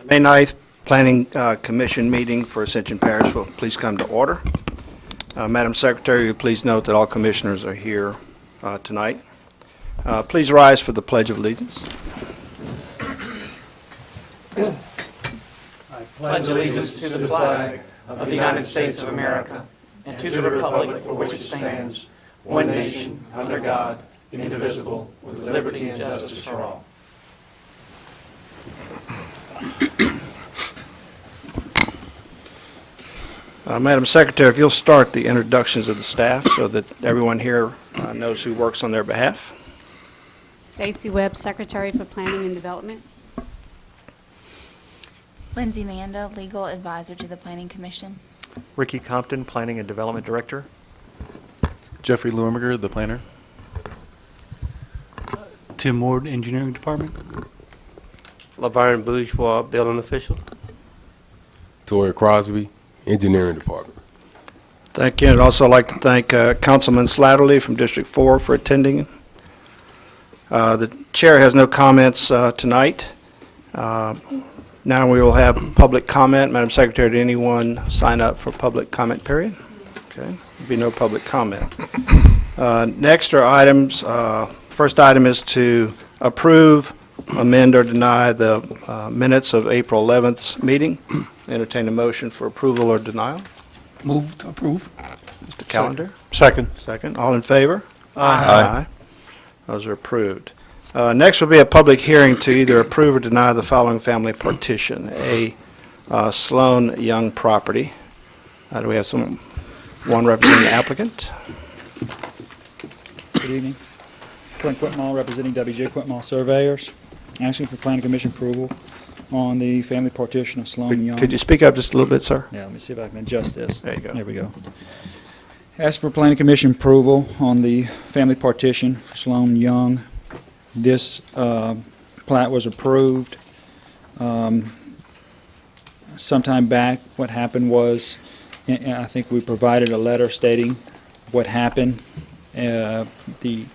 May 9th Planning Commission meeting for Ascension Parish will please come to order. Madam Secretary, will you please note that all commissioners are here tonight. Please rise for the Pledge of Allegiance. I pledge allegiance to the flag of the United States of America and to the republic for which it stands, one nation, under God, indivisible, with liberty and justice for all. Madam Secretary, if you'll start the introductions of the staff so that everyone here knows who works on their behalf. Stacy Webb, Secretary for Planning and Development. Lindsay Manda, Legal Advisor to the Planning Commission. Ricky Compton, Planning and Development Director. Jeffrey Lewinberger, the planner. Tim Ward, Engineering Department. LaVarn Bourgeois, Building Official. Tori Crosby, Engineering Department. Thank you. And I'd also like to thank Councilman Slatterly from District 4 for attending. The chair has no comments tonight. Now we will have public comment. Madam Secretary, did anyone sign up for public comment period? Okay, there'll be no public comment. Next are items. First item is to approve, amend, or deny the minutes of April 11th's meeting. Entertain a motion for approval or denial. Move to approve. Mr. Callender? Second. Second. All in favor? Aye. Those are approved. Next will be a public hearing to either approve or deny the following family partition, a Sloan Young property. Do we have one representing the applicant? Good evening. Clint Whitmall, representing W.J. Whitmall Surveyors, asking for Planning Commission approval on the family partition of Sloan Young. Could you speak up just a little bit, sir? Yeah, let me see if I can adjust this. There you go. There we go. Ask for Planning Commission approval on the family partition for Sloan Young. This plat was approved sometime back. What happened was, and I think we provided a letter stating what happened. The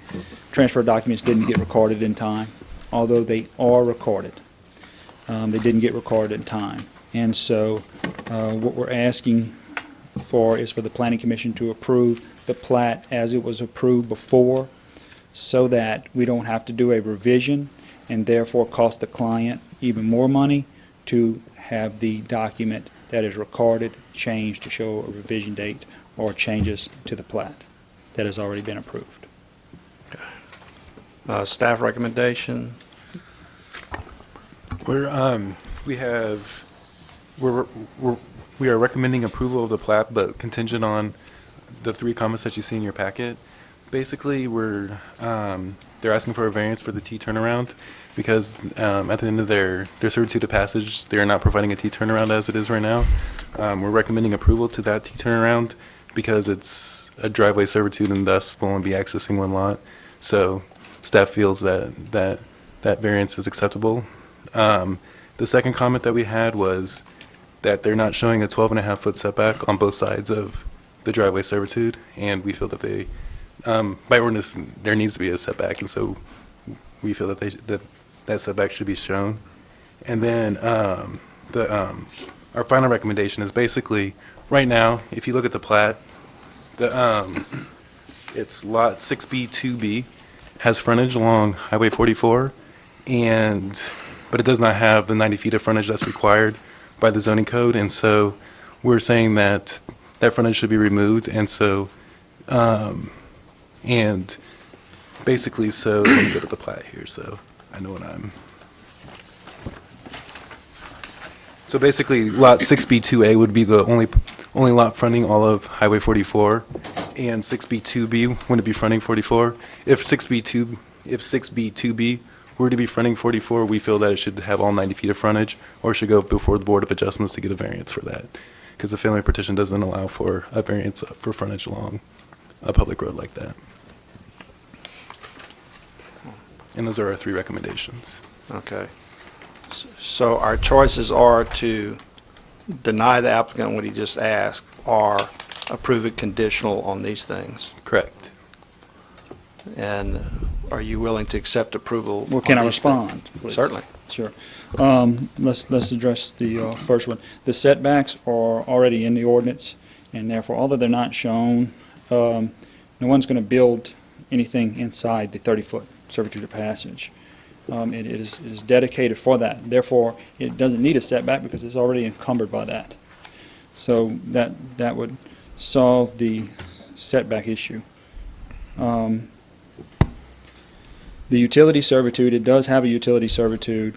transfer documents didn't get recorded in time, although they are recorded. They didn't get recorded in time. And so what we're asking for is for the Planning Commission to approve the plat as it was approved before, so that we don't have to do a revision and therefore cost the client even more money to have the document that is recorded changed to show a revision date or changes to the plat that has already been approved. Staff recommendation? We are recommending approval of the plat, but contingent on the 3 comments that you see in your packet. Basically, they're asking for a variance for the T turnaround because at the end of their servitude of passage, they are not providing a T turnaround as it is right now. We're recommending approval to that T turnaround because it's a driveway servitude and thus will only be accessing one lot. So staff feels that variance is acceptable. The second comment that we had was that they're not showing a 12.5-foot setback on both sides of the driveway servitude, and we feel that they, by ordinance, there needs to be a setback, and so we feel that that setback should be shown. And then our final recommendation is basically right now, if you look at the plat, it's lot 6B2B has frontage along Highway 44, but it does not have the 90 feet of frontage that's required by the zoning code, and so we're saying that frontage should be removed, and so and basically, so let me go to the plat here so I know what I'm. So basically, lot 6B2A would be the only lot fronting all of Highway 44, and 6B2B wouldn't be fronting 44. If 6B2B were to be fronting 44, we feel that it should have all 90 feet of frontage, or should go before the Board of Adjustments to get a variance for that, because the family partition doesn't allow for a variance for frontage along a public road like that. And those are our 3 recommendations. Okay. So our choices are to deny the applicant what he just asked, or approve it conditional on these things. Correct. And are you willing to accept approval? Well, can on I these respond, things? please? Certainly. Sure. Let's address the first one. The setbacks are already in the ordinance, and therefore, although they're not shown, no one's going to build anything inside the 30-foot servitude of passage. It is dedicated for that. Therefore, it doesn't need a setback because it's already encumbered by that. So that would solve the setback issue. The utility servitude, it does have a utility servitude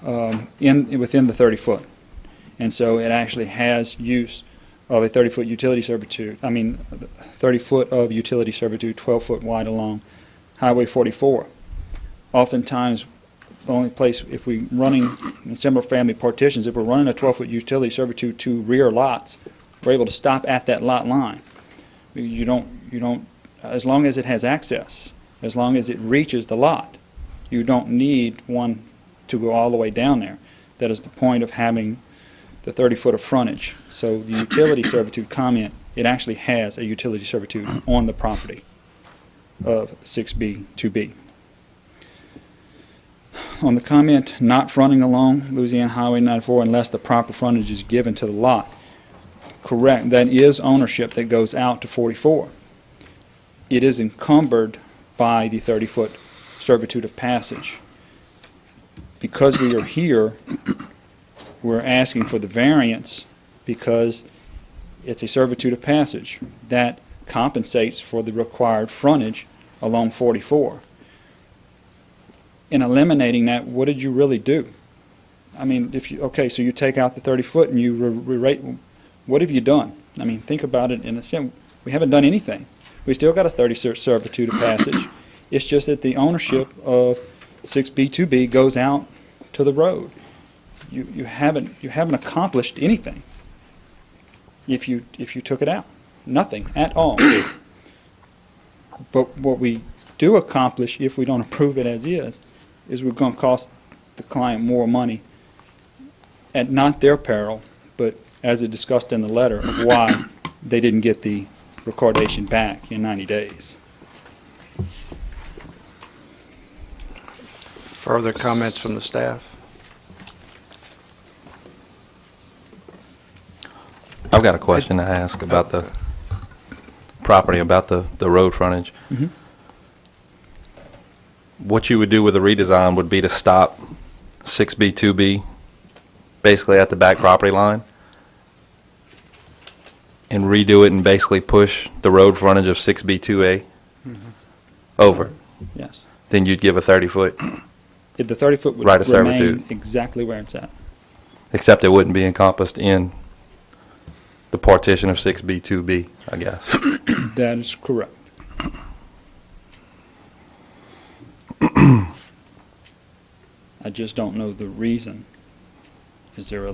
within the 30-foot. And so it actually has use of a 30-foot utility servitude. 30-foot of utility servitude, 12-foot wide along Highway 44. Oftentimes, the only place, if we're running in similar family partitions, if we're running a 12-foot utility servitude to rear lots, we're able to stop at that lot line. You don't, as long as it has access, as long as it reaches the lot, you don't need one to go all the way down there. That is the point of having the 30-foot of frontage. So the utility servitude comment, it actually has a utility servitude on the property of 6B, 2B. On the comment not fronting along Louisiana Highway 94 unless the proper frontage is given to the lot, correct, that is ownership that goes out to 44. It is encumbered by the 30-foot servitude of passage. Because we are here, we're asking for the variance because it's a servitude of passage that compensates for the required frontage along 44. In eliminating that, what did you really do? So you take out the 30-foot and you rewrite, what have you done? Think about it in a sense. We haven't done anything. We still got a 30 servitude of passage. It's just that the ownership of 6B, 2B goes out to the road. You haven't accomplished anything if you took it out. Nothing at all. But what we do accomplish if we don't approve it as is we're going to cost the client more money at not their peril, but as it discussed in the letter of why they didn't get the recordation back in 90 days. Further comments from the staff? I've got a question to ask about the property, about the road frontage. Mm-hmm. What you would do with the redesign would be to stop 6B, 2B, basically at the back property line, and redo it and basically push the road frontage of 6B, 2A over. Yes. Then you'd give a 30-foot, If the 30-foot would Right of remain servitude. exactly where it's at. except it wouldn't be encompassed in the partition of 6B, 2B, I guess. That is correct. I just don't know the reason. Is there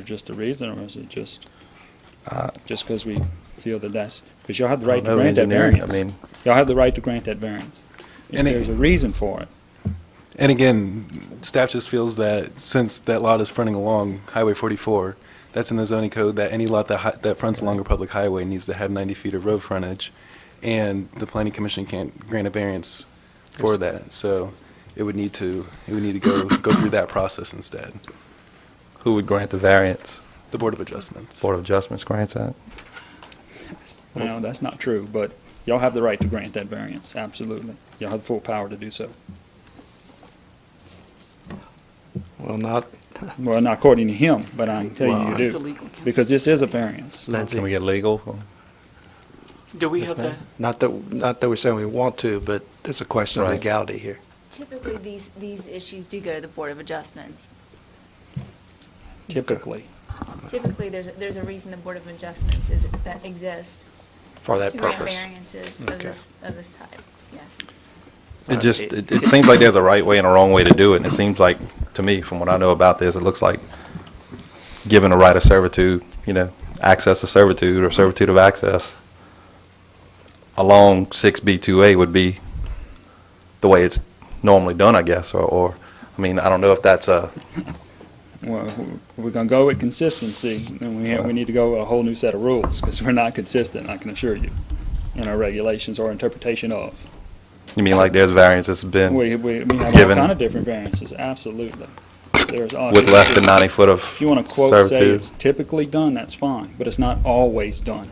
just a reason, or is it just because we feel that that's because y'all have the right to grant that variance? Y'all have the right to grant that variance. If there's a reason for it. And again, staff just feels that since that lot is fronting along Highway 44, that's in the zoning code that any lot that fronts along a public highway needs to have 90 feet of road frontage, and the Planning Commission can't grant a variance for that. So it would need to go through that process instead. Who would grant the variance? The Board of Adjustments. Board of Adjustments grants that? No, that's not true, but y'all have the right to grant that variance, absolutely. Y'all have the full power to do so. Well, not, Well, not according to him, but I can tell you you do, because this is a variance. Can we get legal? Do we have that? not that we're saying we want to, but there's a question of Right. legality here. Typically, these issues do go to the Board of Adjustments. Typically. Typically, there's a reason the Board of Adjustments that exists. For that To grant purpose. variances Okay. of this type, yes. It seems like there's a right way and a wrong way to do it, and it seems like, to me, from what I know about this, it looks like giving a right of servitude, access to servitude or servitude of access along 6B2A would be the way it's normally done, I guess, or I don't know if that's a... Well, we're going to go with consistency, and we need to go with a whole new set of rules, because we're not consistent, I can assure you, in our regulations or interpretation of. You mean like there's variances been We have all given? kind of different variances, absolutely. there's. with less than 90 foot of If you want to quote say servitude. it's typically done, that's fine, but it's not always done.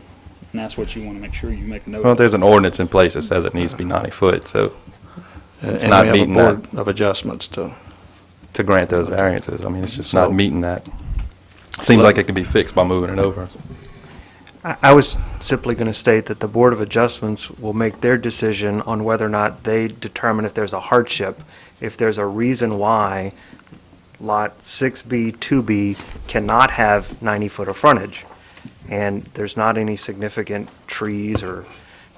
And that's what you want to make sure you make a note Well, of. there's an ordinance in place that says it needs to be 90 foot, so it's And not we have a meeting board that of adjustments to, to grant those variances. I mean, it's just So- not meeting that. Seems like it can be fixed by moving it over. I was simply going to state that the Board of Adjustments will make their decision on whether or not they determine if there's a hardship, if there's a reason why Lot 6B, 2B cannot have 90 foot of frontage, and there's not any significant trees or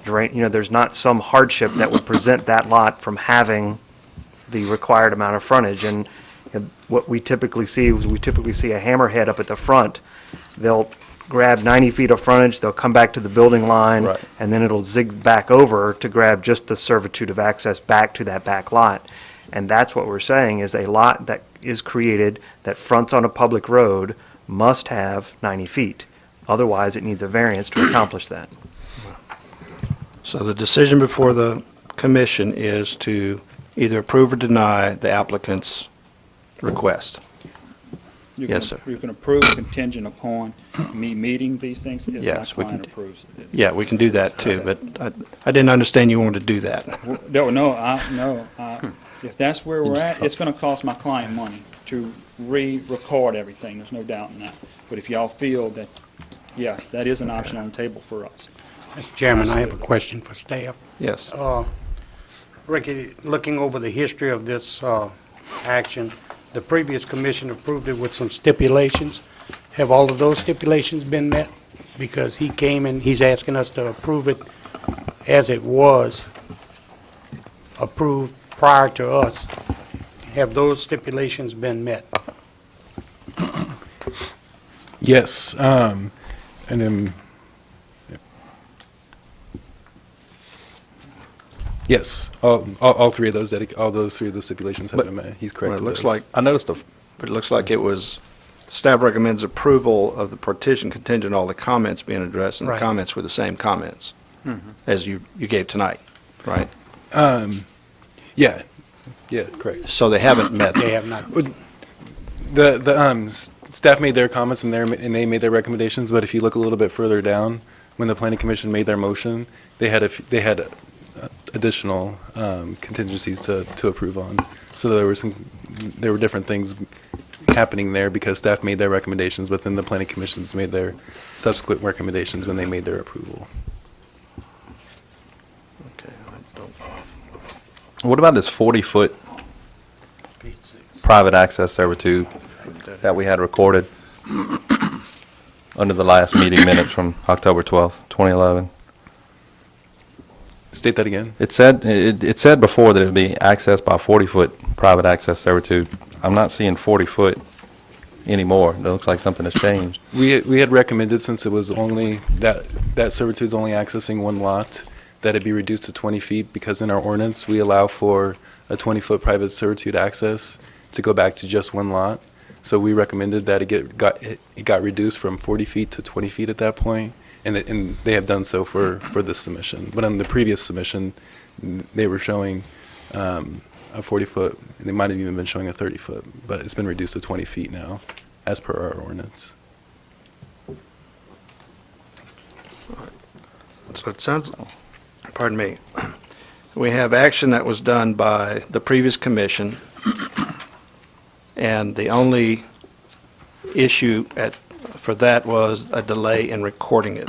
drain, there's not some hardship that would present that lot from having the required amount of frontage. And what we typically see is a hammerhead up at the front. They'll grab 90 feet of frontage, they'll come back to the building line, Right. and then it'll zig back over to grab just the servitude of access back to that back lot. And that's what we're saying, is a lot that is created that fronts on a public road must have 90 feet. Otherwise, it needs a variance to accomplish that. so the decision before the commission is to either approve or deny the applicant's request. You Yes, can- sir. You can approve contingent upon me meeting these things if my Yes, we can client do- approves it. Yeah, we can do that too, but I didn't understand you wanted to do that. No, if that's where we're at, it's going to cost my client money to re-record everything, there's no doubt in that. But if y'all feel that, yes, that is an option on the table for us. Mr. Chairman, I have a question for staff. Yes. Ricky, looking over the history of this action, the previous commission approved it with some stipulations. Have all of those stipulations been met? Because he came and he's asking us to approve it as it was approved prior to us. Have those stipulations been met? Yes, and then, yes, all three of those, all those three of the stipulations have But- been met. He's correct. Well, it with looks those. like, I noticed but it looks like it was, staff recommends approval of the partition contingent on all the comments being addressed, and the Right. comments were the same comments as you gave tonight, right? Yeah, correct. So they haven't met. They have not. The staff made their comments and they made their recommendations, but if you look a little bit further down, when the planning commission made their motion, they had additional contingencies to approve on. So there were different things happening there because staff made their recommendations, but then the planning commissions made their subsequent recommendations when they made their approval. Okay, I don't- What about this 40-foot private access servitude that we had recorded under the last meeting minutes from October 12th, 2011? State that again. It said before that it would be accessed by 40-foot private access servitude. I'm not seeing 40 foot anymore. It looks like something has changed. We had recommended, since it was only, that servitude's only accessing one lot, that it be reduced to 20 feet, because in our ordinance, we allow for a 20-foot private servitude access to go back to just one lot. So we recommended that it got reduced from 40 feet to 20 feet at that point, and they have done so for this submission. But on the previous submission, they were showing a 40-foot, they might have even been showing a 30-foot, but it's been reduced to 20 feet now, as per our ordinance. So it sounds, pardon me, we have action that was done by the previous commission, and the only issue for that was a delay in recording it,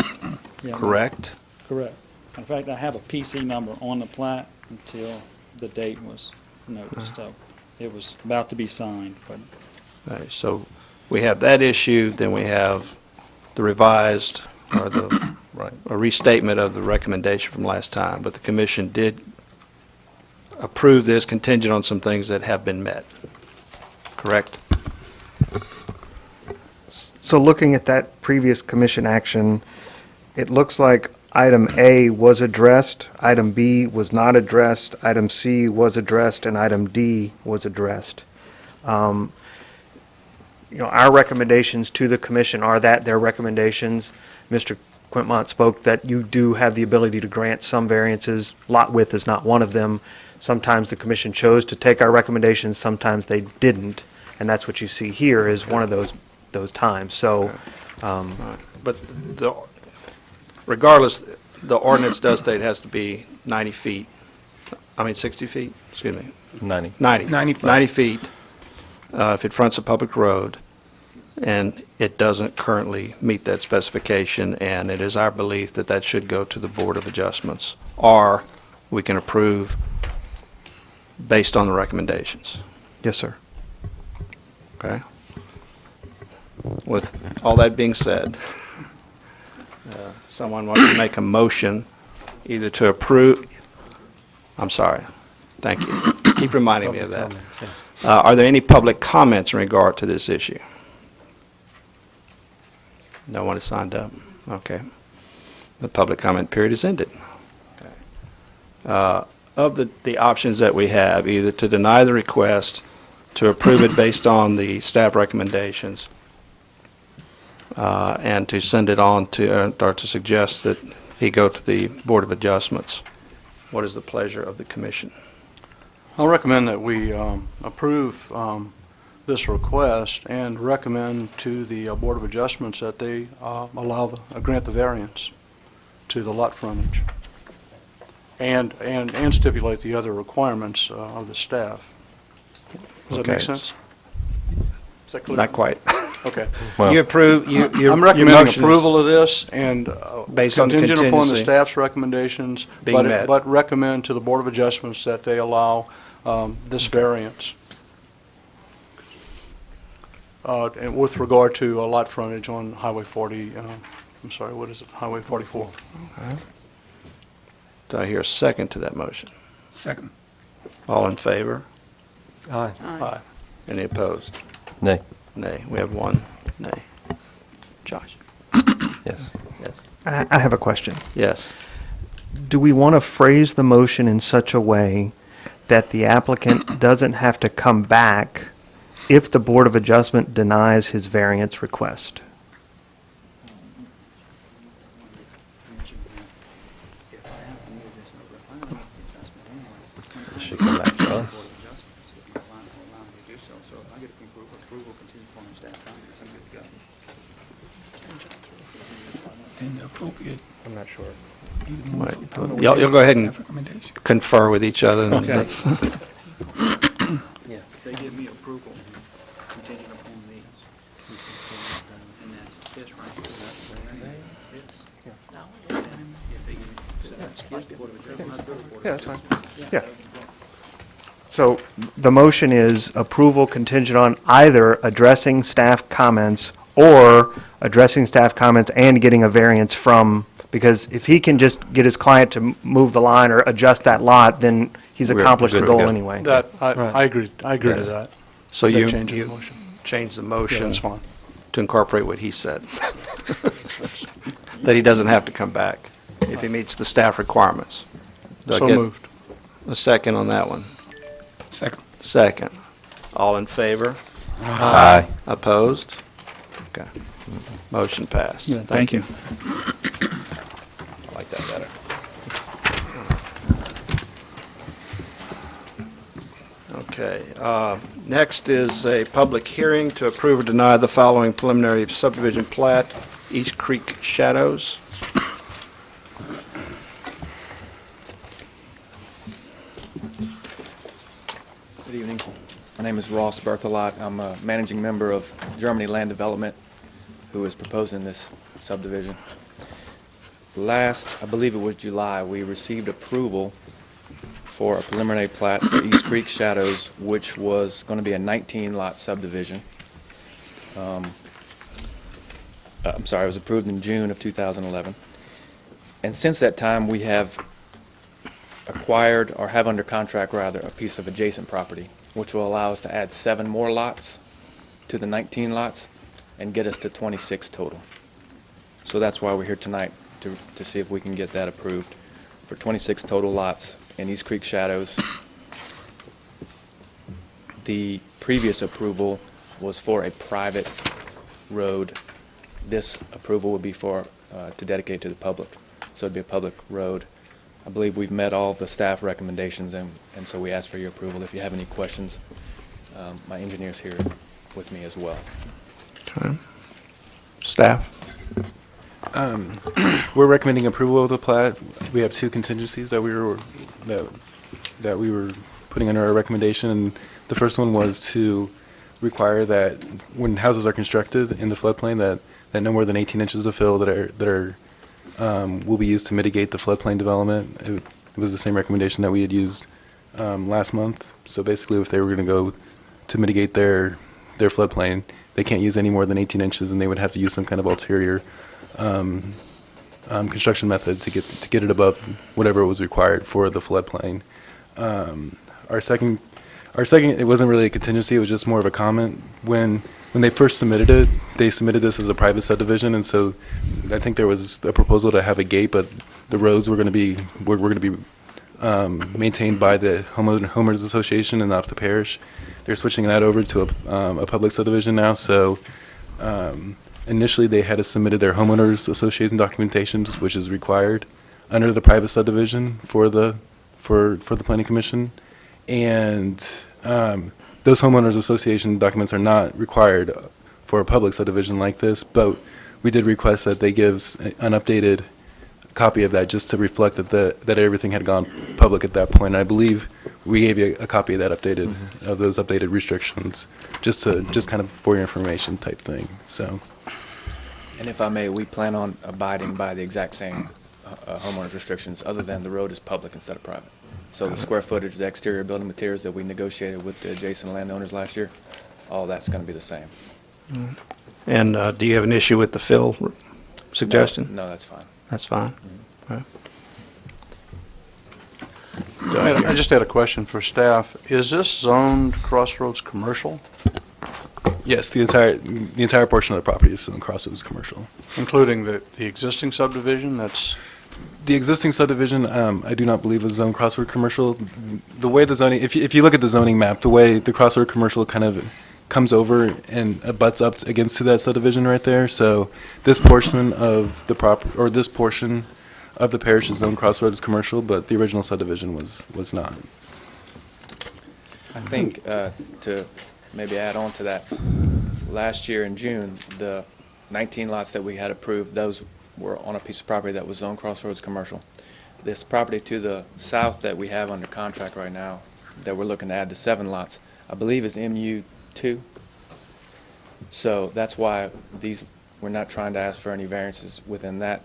Yeah, correct? Correct. In fact, I have a PC number on the plat until the date was noticed, so it was about to be signed, but All right, so we have that issue, then we have the revised, or the a restatement of the recommendation from last time, but the commission did approve this contingent on some things that have been met, correct? So looking at that previous commission action, it looks like item A was addressed, item B was not addressed, item C was addressed, and item D was addressed. Our recommendations to the commission are that their recommendations. Mr. Quintmont spoke that you do have the ability to grant some variances. Lot width is not one of them. Sometimes the commission chose to take our recommendations, sometimes they didn't. And that's what you see here is one of those times. So, But regardless, the ordinance does state it has to be 90 feet, 60 feet, excuse me. 90. 90 feet if it fronts a public road, and it doesn't currently meet that specification, and it is our belief that that should go to the Board of Adjustments, or we can approve based on the recommendations. yes, sir. Okay? With all that being said, someone want to make a motion either to approve, I'm sorry, thank you. Keep reminding me of that. Are there any public comments in regard to this issue? No one has signed up? Okay. The public comment period is ended. Of the options that we have, either to deny the request, to approve it based on the staff recommendations, and to send it on to, or to suggest that he go to the Board of Adjustments. What is the pleasure of the commission? I'll recommend that we approve this request and recommend to the Board of Adjustments that they grant the variance to the lot frontage and stipulate the other requirements of the staff. Does that Okay. make sense? Is that clear? Not quite. Okay. Well- You approve, your I'm recommending motion is approval of this and based on the contingent upon the contingency staff's recommendations, being met. but recommend to the Board of Adjustments that they allow this variance. And with regard to a lot frontage on Highway 40, I'm sorry, what is it, Highway 44? Do I hear a second to that motion? Second. All in favor? Aye. Aye. Any opposed? Nay. Nay. We have one nay. Josh? Yes. Yes. I have a question. Yes. Do we want to phrase the motion in such a way that the applicant doesn't have to come back if the Board of Adjustment denies his variance request? It should come back to us. I'm not sure. Right. You'll go ahead and confer with each other. And that's- They give me approval contingent upon these. And that's this right Yeah, that's fine. Yeah. So the motion is approval contingent on either addressing staff comments or addressing staff comments and getting a variance from, because if he can just get his client to move the line or adjust that lot, then he's We're accomplished the good to goal go. anyway. That, Right. I agree to Yes. that. So That you changes the you motion. change the Yeah, motion that's fine. to incorporate what he said. That he doesn't have to come back if he meets the staff requirements. Do I So get moved. a second on that one? Second. Second. All in favor? Aye. Opposed? Okay. Motion passed. Yeah, thank you. I like that better. Okay. Next is a public hearing to approve or deny the following preliminary subdivision plat, East Creek Shadows. Good evening. My name is Ross Berthelot. I'm a managing member of Germany Land Development, who is proposing this subdivision. Last, I believe it was July, we received approval for a preliminary plat for East Creek Shadows, which was going to be a 19-lot subdivision. I'm sorry, it was approved in June of 2011. And since that time, we have acquired, or have under contract rather, a piece of adjacent property, which will allow us to add 7 more lots to the 19 lots and get us to 26 total. So that's why we're here tonight, to see if we can get that approved for 26 total lots in East Creek Shadows. The previous approval was for a private road. This approval would be for, to dedicate to the public. So it'd be a public road. I believe we've met all the staff recommendations, and so we ask for your approval. If you have any questions, my engineer's here with me as well. Okay. Staff? We're recommending approval of the plat. We have two contingencies that we were putting under our recommendation. And the first one was to require that when houses are constructed in the floodplain, that no more than 18 inches of fill will be used to mitigate the floodplain development. It was the same recommendation that we had used last month. So basically, if they were going to go to mitigate their floodplain, they can't use any more than 18 inches, and they would have to use some kind of ulterior construction method to get it above whatever was required for the floodplain. Our second, it wasn't really a contingency. It was just more of a comment. When they first submitted it, they submitted this as a private subdivision, and so I think there was a proposal to have a gate, but the roads were going to be maintained by the homeowners association and not the parish. They're switching that over to a public subdivision now. So initially, they had submitted their homeowners association documentation, which is required under the private subdivision for the planning commission, and those homeowners association documents are not required for a public subdivision like this. But we did request that they give an updated copy of that just to reflect that everything had gone public at that point. And I believe we gave you a copy of that of those updated restrictions, just kind of for your information type thing. So. And if I may, we plan on abiding by the exact same homeowners restrictions, other than the road is public instead of private. So the square footage, the exterior building materials that we negotiated with the adjacent landowners last year, all that's going to be the same. And do you have an issue with the fill suggestion? No, that's fine. That's fine. I just had a question for staff. Is this zoned Crossroads commercial, Yes, the entire portion of the property is in Crossroads commercial. including the existing subdivision? That's The existing subdivision, I do not believe is zoned Crossroad commercial. The way the zoning, if you look at the zoning map, the way the Crossroad commercial kind of comes over and butts up against to that subdivision right there. So this portion of the this portion of the parish is zoned Crossroads commercial, but the original subdivision was not. I think to maybe add on to that, last year in June, the 19 lots that we had approved, those were on a piece of property that was zoned Crossroads commercial. This property to the south that we have under contract right now, that we're looking to add the 7 lots, I believe is MU2. So that's why we're not trying to ask for any variances within that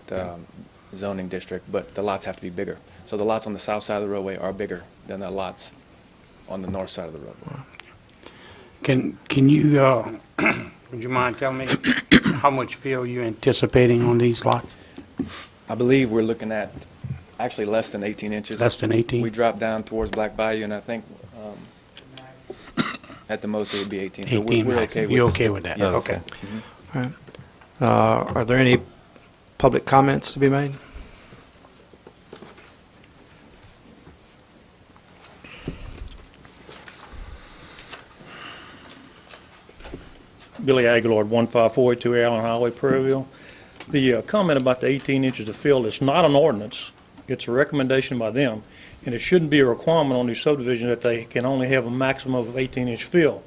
zoning district, but the lots have to be bigger. So the lots on the south side of the roadway are bigger than the lots on the north side of the roadway. Can you, would you mind telling me how much fill you're anticipating on these lots? I believe we're looking at actually less than 18 inches. Less than 18? We dropped down towards Black Bayou, and I think at the most it would be 18. So 18 we're okay with You're this. okay with that? Yes. Okay. All right. Are there any public comments to be made? Billy Aguilar, 15482 Allen Highway, Prairieville. The comment about the 18 inches of fill is not an ordinance. It's a recommendation by them, and it shouldn't be a requirement on these subdivisions that they can only have a maximum of 18-inch fill.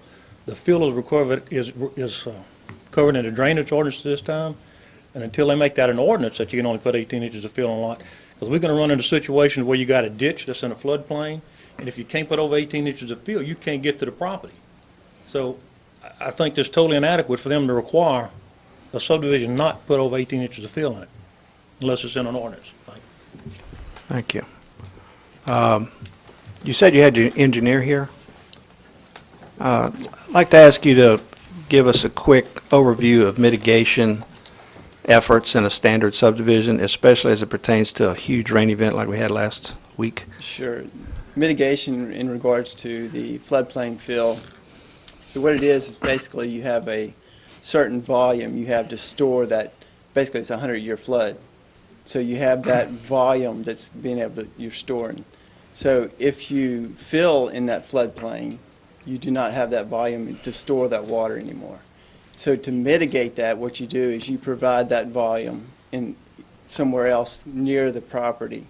The fill is covered in the drainage ordinance at this time, and until they make that an ordinance that you can only put 18 inches of fill on a lot, because we're going to run into situations where you got a ditch that's in a floodplain, and if you can't put over 18 inches of fill, you can't get to the property. So I think it's totally inadequate for them to require a subdivision not put over 18 inches of fill in it, unless it's in an ordinance. Thank you. You said you had your engineer here. I'd like to ask you to give us a quick overview of mitigation efforts in a standard subdivision, especially as it pertains to a huge rain event like we had last week. Sure. Mitigation in regards to the floodplain fill, what it is basically you have a certain volume you have to store that, basically it's a 100-year flood. So you have that volume that's being able to, you're storing. So if you fill in that floodplain, you do not have that volume to store that water anymore. So to mitigate that, what you do is you provide that volume in somewhere else near the property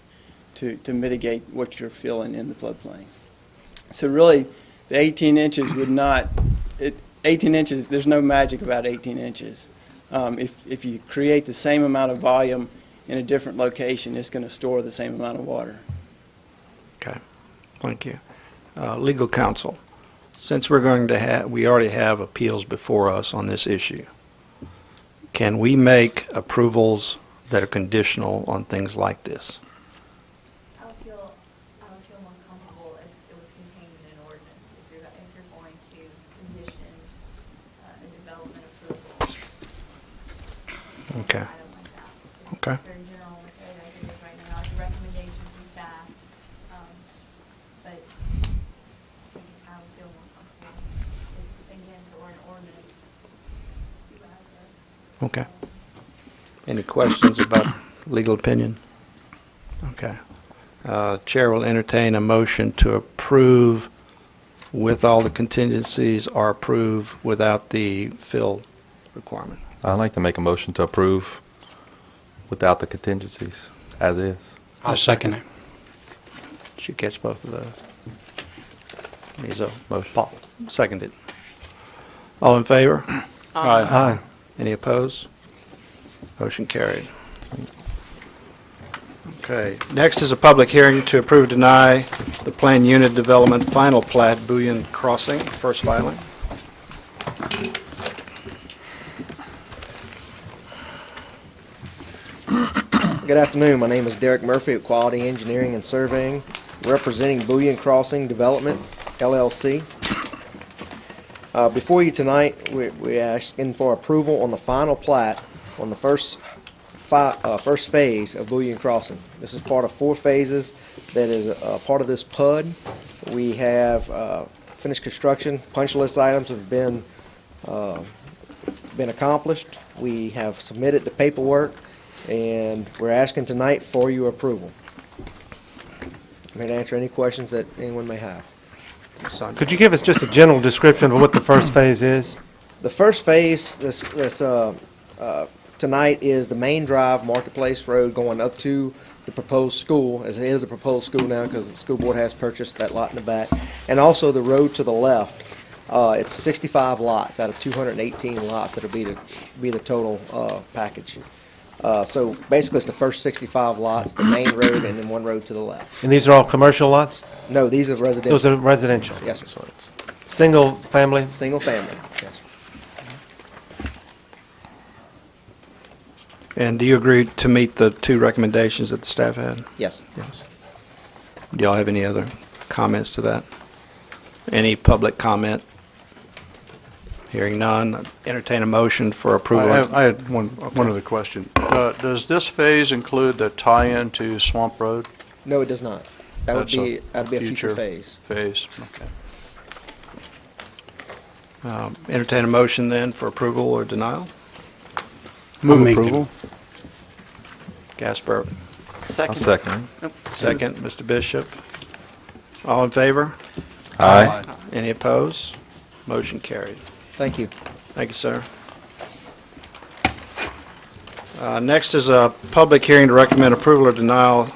to mitigate what you're filling in the floodplain. So really, the 18 inches would not, 18 inches, there's no magic about 18 inches. If you create the same amount of volume in a different location, it's going to store the same amount of water. Okay, thank you. Legal counsel, since we're going to have, we already have appeals before us on this issue, can we make approvals that are conditional on things like this? I would feel more comfortable if it was contained in an ordinance, if you're going to condition a development approval. Okay. I don't like that. Okay. It's very general as it is right now. It's a recommendation from staff. But I would feel more comfortable if, again, if it were an ordinance. you have to- Okay. Any questions about legal opinion? Okay. Chair will entertain a motion to approve with all the contingencies or approve without the fill requirement. I'd like to make a motion to approve without the contingencies, as is. I'll second it. Did you catch both of those? Needs a motion. Paul, seconded. All in favor? Aye. Any opposed? Motion carried. Okay, next is a public hearing to approve or deny the planned unit development final plat, Bullion Crossing, first filing. Good afternoon. My name is Derek Murphy at Quality Engineering and Surveying, representing Bullion Crossing Development, LLC. Before you tonight, we're asking for approval on the final plat on the first phase of Bullion Crossing. This is part of 4 phases that is part of this PUD. We have finished construction. Punch list items have been accomplished. We have submitted the paperwork, and we're asking tonight for your approval. I'm here to answer any questions that anyone may have. Could you give us just a general description of what the first phase is? The first phase tonight is the main drive, Marketplace Road, going up to the proposed school, as it is a proposed school now because the school board has purchased that lot in the back, and also the road to the left. It's 65 lots out of 218 lots that'll be the total package. So basically, it's the first 65 lots, the main road, and then one road to the left. And these are all commercial lots? No, these are residential. Those are residential? Yes, sir. Single family? Single family, yes. And do you agree to meet the 2 recommendations that the staff had? Yes. Yes. Do y'all have any other comments to that? Any public comment? Hearing none, entertain a motion for approval. I had one other question. Does this phase include the tie-in to Swamp Road? No, it does not. That'd be a future phase. Phase, okay. Entertain a motion then for approval or denial. Move make approval. Gasper, I'll second. second. Mr. Bishop. All in favor? Aye. Any opposed? Motion carried. Thank you. Thank you, sir. Next is a public hearing to recommend approval or denial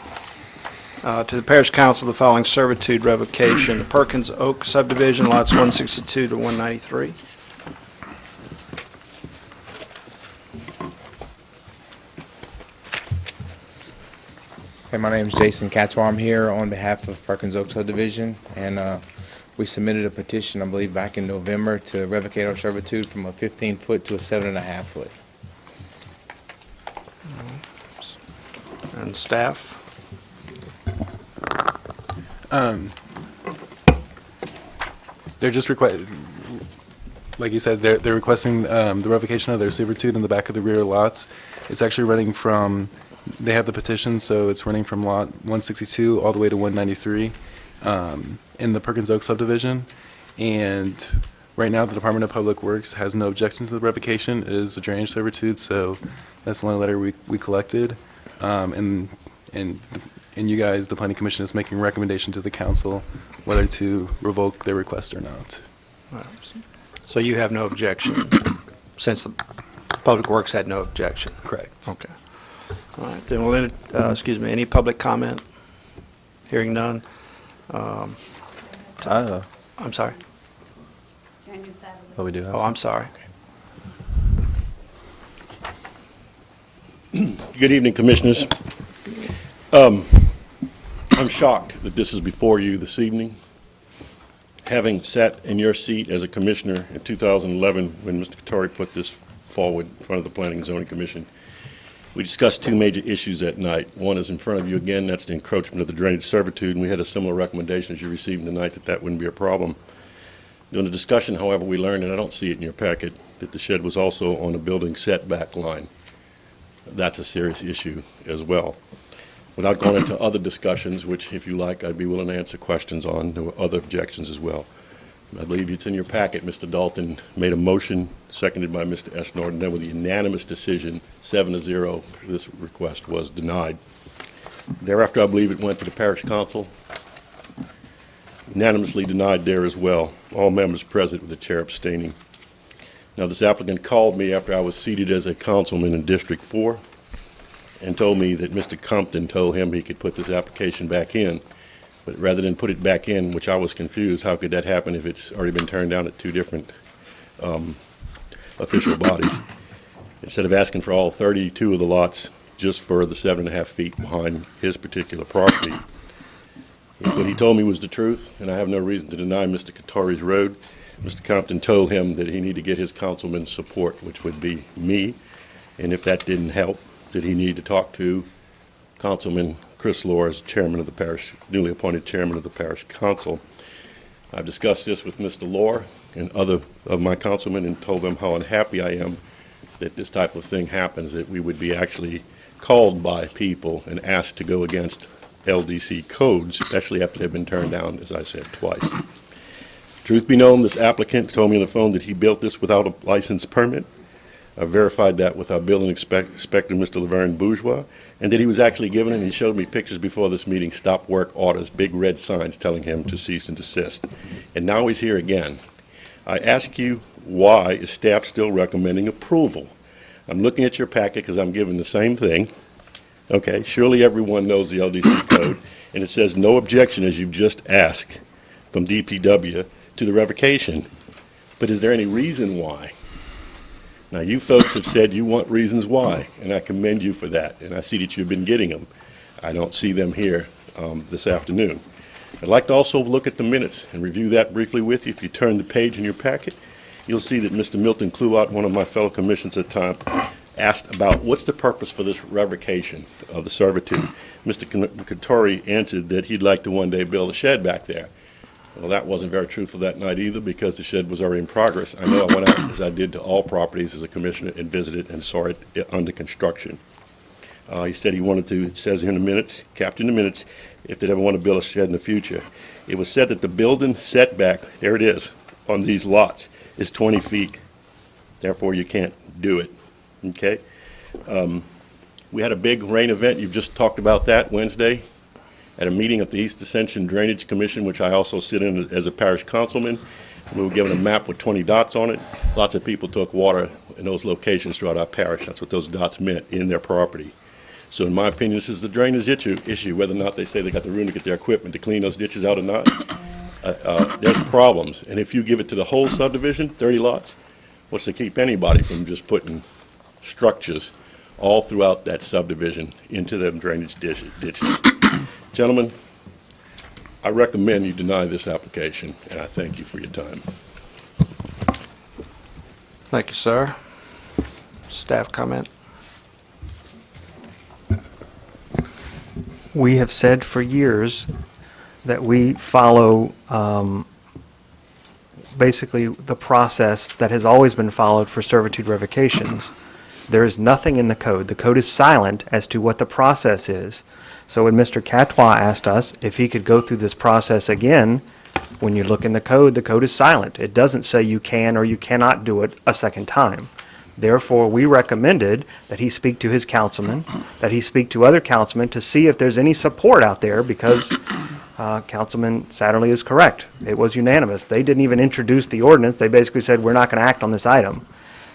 to the Parish Council the following servitude revocation: the Perkins Oak subdivision, lots 162 to 193. Hey, my name is Jason Catchwell. I'm here on behalf of Perkins Oak subdivision, and we submitted a petition, I believe, back in November to revocate our servitude from a 15-foot to a 7.5-foot. And staff? They're just like you said, they're requesting the revocation of their servitude in the back of the rear lots. It's actually running from, they have the petition, so it's running from lot 162 all the way to 193 in the Perkins Oak subdivision. And right now, the Department of Public Works has no objection to the revocation. It is a drainage servitude, so that's the only letter we collected. And you guys, the Planning Commission, is making a recommendation to the council whether to revoke their request or not. So you have no objection, since the Public Works had no objection? Correct. Okay. All right, then we'll, excuse me, any public comment? Hearing none. I'm sorry. Daniel Satterley. Oh, we do have. Oh, I'm sorry. Good evening, Commissioners. I'm shocked that this is before you this evening. Having sat in your seat as a commissioner in 2011 when Mr. Katori put this forward in front of the Planning and Zoning Commission, we discussed two major issues that night. One is in front of you again, that's the encroachment of the drainage servitude, and we had a similar recommendation as you received tonight that that wouldn't be a problem. During the discussion, however, we learned, and I don't see it in your packet, that the shed was also on a building setback line. That's a serious issue as well. Without going into other discussions, which if you like, I'd be willing to answer questions on, there were other objections as well. I believe it's in your packet, Mr. Dalton made a motion, seconded by Mr. Esnord, and then with a unanimous decision, 7-0, this request was denied. Thereafter, I believe it went to the Parish Council, unanimously denied there as well. All members present with the chair abstaining. Now, this applicant called me after I was seated as a councilman in District 4 and told me that Mr. Compton told him he could put this application back in. But rather than put it back in, which I was confused, how could that happen if it's already been turned down at two different official bodies? Instead of asking for all 32 of the lots, just for the 7.5 feet behind his particular property. What he told me was the truth, and I have no reason to deny Mr. Katori's road. Mr. Compton told him that he needed to get his councilman's support, which would be me, and if that didn't help, that he needed to talk to Councilman Chris Lohr as chairman of the parish, newly appointed chairman of the parish council. I've discussed this with Mr. Lohr and other of my councilmen and told them how unhappy I am that this type of thing happens, that we would be actually called by people and asked to go against LDC codes, especially after they've been turned down, as I said, twice. Truth be known, this applicant told me on the phone that he built this without a license permit. I verified that with our building inspector, Mr. Laverne Bourgeois, and that he was actually given, and he showed me pictures before this meeting, stop work orders, big red signs telling him to cease and desist. And now he's here again. I ask you, why is staff still recommending approval? I'm looking at your packet because I'm given the same thing. Okay, surely everyone knows the LDC code, and it says no objection, as you've just asked from DPW, to the revocation. But is there any reason why? Now, you folks have said you want reasons why, and I commend you for that, and I see that you've been getting them. I don't see them here this afternoon. I'd like to also look at the minutes and review that briefly with you. If you turn the page in your packet, you'll see that Mr. Milton Kluwat, one of my fellow commissioners at the time, asked about what's the purpose for this revocation of the servitude. Mr. Katori answered that he'd like to one day build a shed back there. Well, that wasn't very truthful that night either, because the shed was already in progress. I know I went out, as I did to all properties as a commissioner, and visited and saw it under construction. He said he wanted to, it says here in the minutes, captured in the minutes, if they'd ever want to build a shed in the future. It was said that the building setback, there it is, on these lots, is 20 feet. Therefore, you can't do it. Okay? We had a big rain event. You've just talked about that Wednesday at a meeting of the East Ascension Drainage Commission, which I also sit in as a parish councilman. We were given a map with 20 dots on it. Lots of people took water in those locations throughout our parish. That's what those dots meant, in their property. So in my opinion, this is the drainage issue, whether or not they say they got the room to get their equipment to clean those ditches out or not. There's problems. And if you give it to the whole subdivision, 30 lots, what's to keep anybody from just putting structures all throughout that subdivision into them drainage ditches? Gentlemen, I recommend you deny this application, and I thank you for your time. Thank you, sir. Staff comment? We have said for years that we follow basically the process that has always been followed for servitude revocations. There is nothing in the code. The code is silent as to what the process is. So when Mr. Catois asked us if he could go through this process again, when you look in the code is silent. It doesn't say you can or you cannot do it a second time. Therefore, we recommended that he speak to his councilman, that he speak to other councilmen to see if there's any support out there, because Councilman Satterley is correct. It was unanimous. They didn't even introduce the ordinance. They basically said, we're not going to act on this item.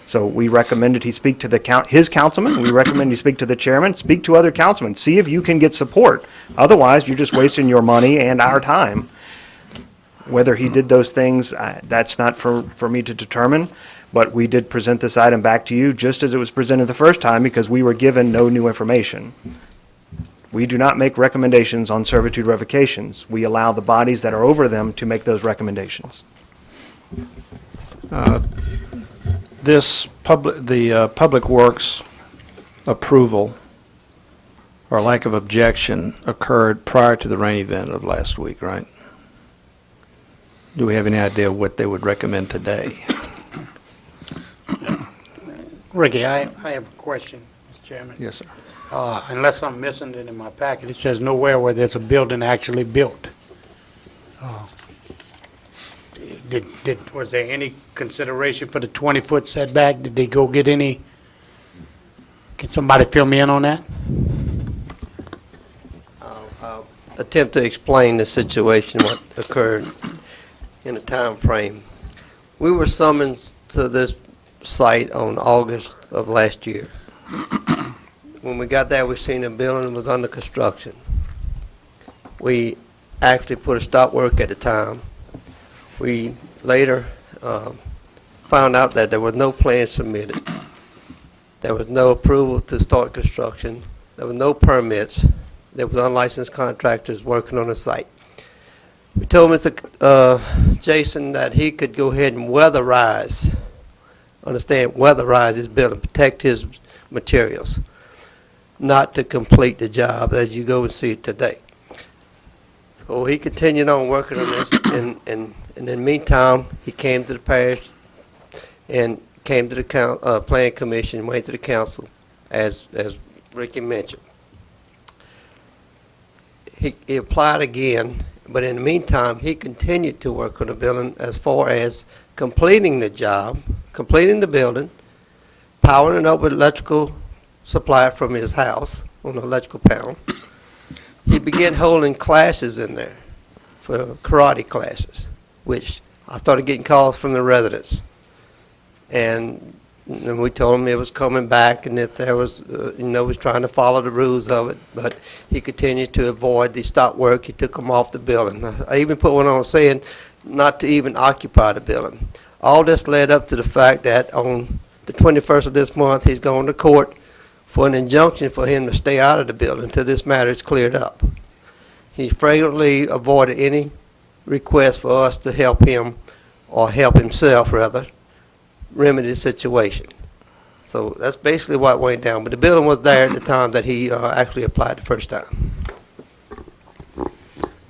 So we recommended he speak to his councilman. We recommend you speak to the chairman, speak to other councilmen, see if you can get support. Otherwise, you're just wasting your money and our time. Whether he did those things, that's not for me to determine, but we did present this item back to you just as it was presented the first time because we were given no new information. We do not make recommendations on servitude revocations. We allow the bodies that are over them to make those recommendations. The Public Works approval or lack of objection occurred prior to the rain event of last week, right? Do we have any idea what they would recommend today? Ricky, I have a question, Mr. Chairman. Yes, sir. Unless I'm missing it in my packet, it says nowhere where there's a building actually built. Was there any consideration for the 20-foot setback? Did they go get any? Can somebody fill me in on that? I'll attempt to explain the situation, what occurred in a time frame. We were summoned to this site on August of last year. When we got there, we seen a building was under construction. We actually put a stop work at the time. We later found out that there was no plan submitted. There was no approval to start construction. There were no permits. There was unlicensed contractors working on the site. We told Mr. Jason that he could go ahead and weatherize his building, protect his materials, not to complete the job as you go and see it today. So he continued on working on this, and in the meantime, he came to the parish and came to the Planning Commission, went to the council, as Ricky mentioned. He applied again, but in the meantime, he continued to work on the building as far as completing the job, completing the building, powering it up with electrical supply from his house on the electrical panel. He began holding classes in there for karate classes, which I started getting calls from the residents. And we told him it was coming back and that there was, was trying to follow the rules of it, but he continued to avoid the stop work. He took them off the building. I even put one on saying not to even occupy the building. All this led up to the fact that on the 21st of this month, he's going to court for an injunction for him to stay out of the building until this matter is cleared up. He frequently avoided any request for us to help him, or help himself rather, remedy the situation. So that's basically what went down. But the building was there at the time that he actually applied the first time. I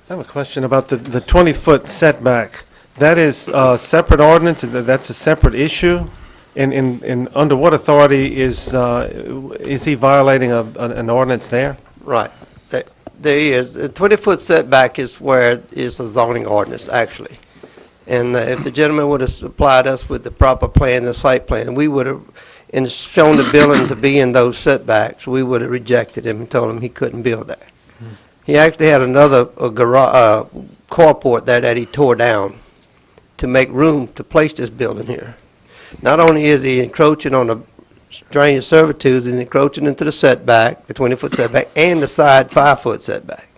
have a question about the 20-foot setback. That is a separate ordinance, that's a separate issue? And under what authority is he violating an ordinance there? Right. There is. The 20-foot setback is where it's a zoning ordinance, actually. And if the gentleman would have supplied us with the proper plan, the site plan, we would have, and shown the building to be in those setbacks, we would have rejected him and told him he couldn't build there. He actually had another carport there that he tore down to make room to place this building here. Not only is he encroaching on the drainage servitudes, he's encroaching into the setback, the 20-foot setback, and the side 5-foot setback.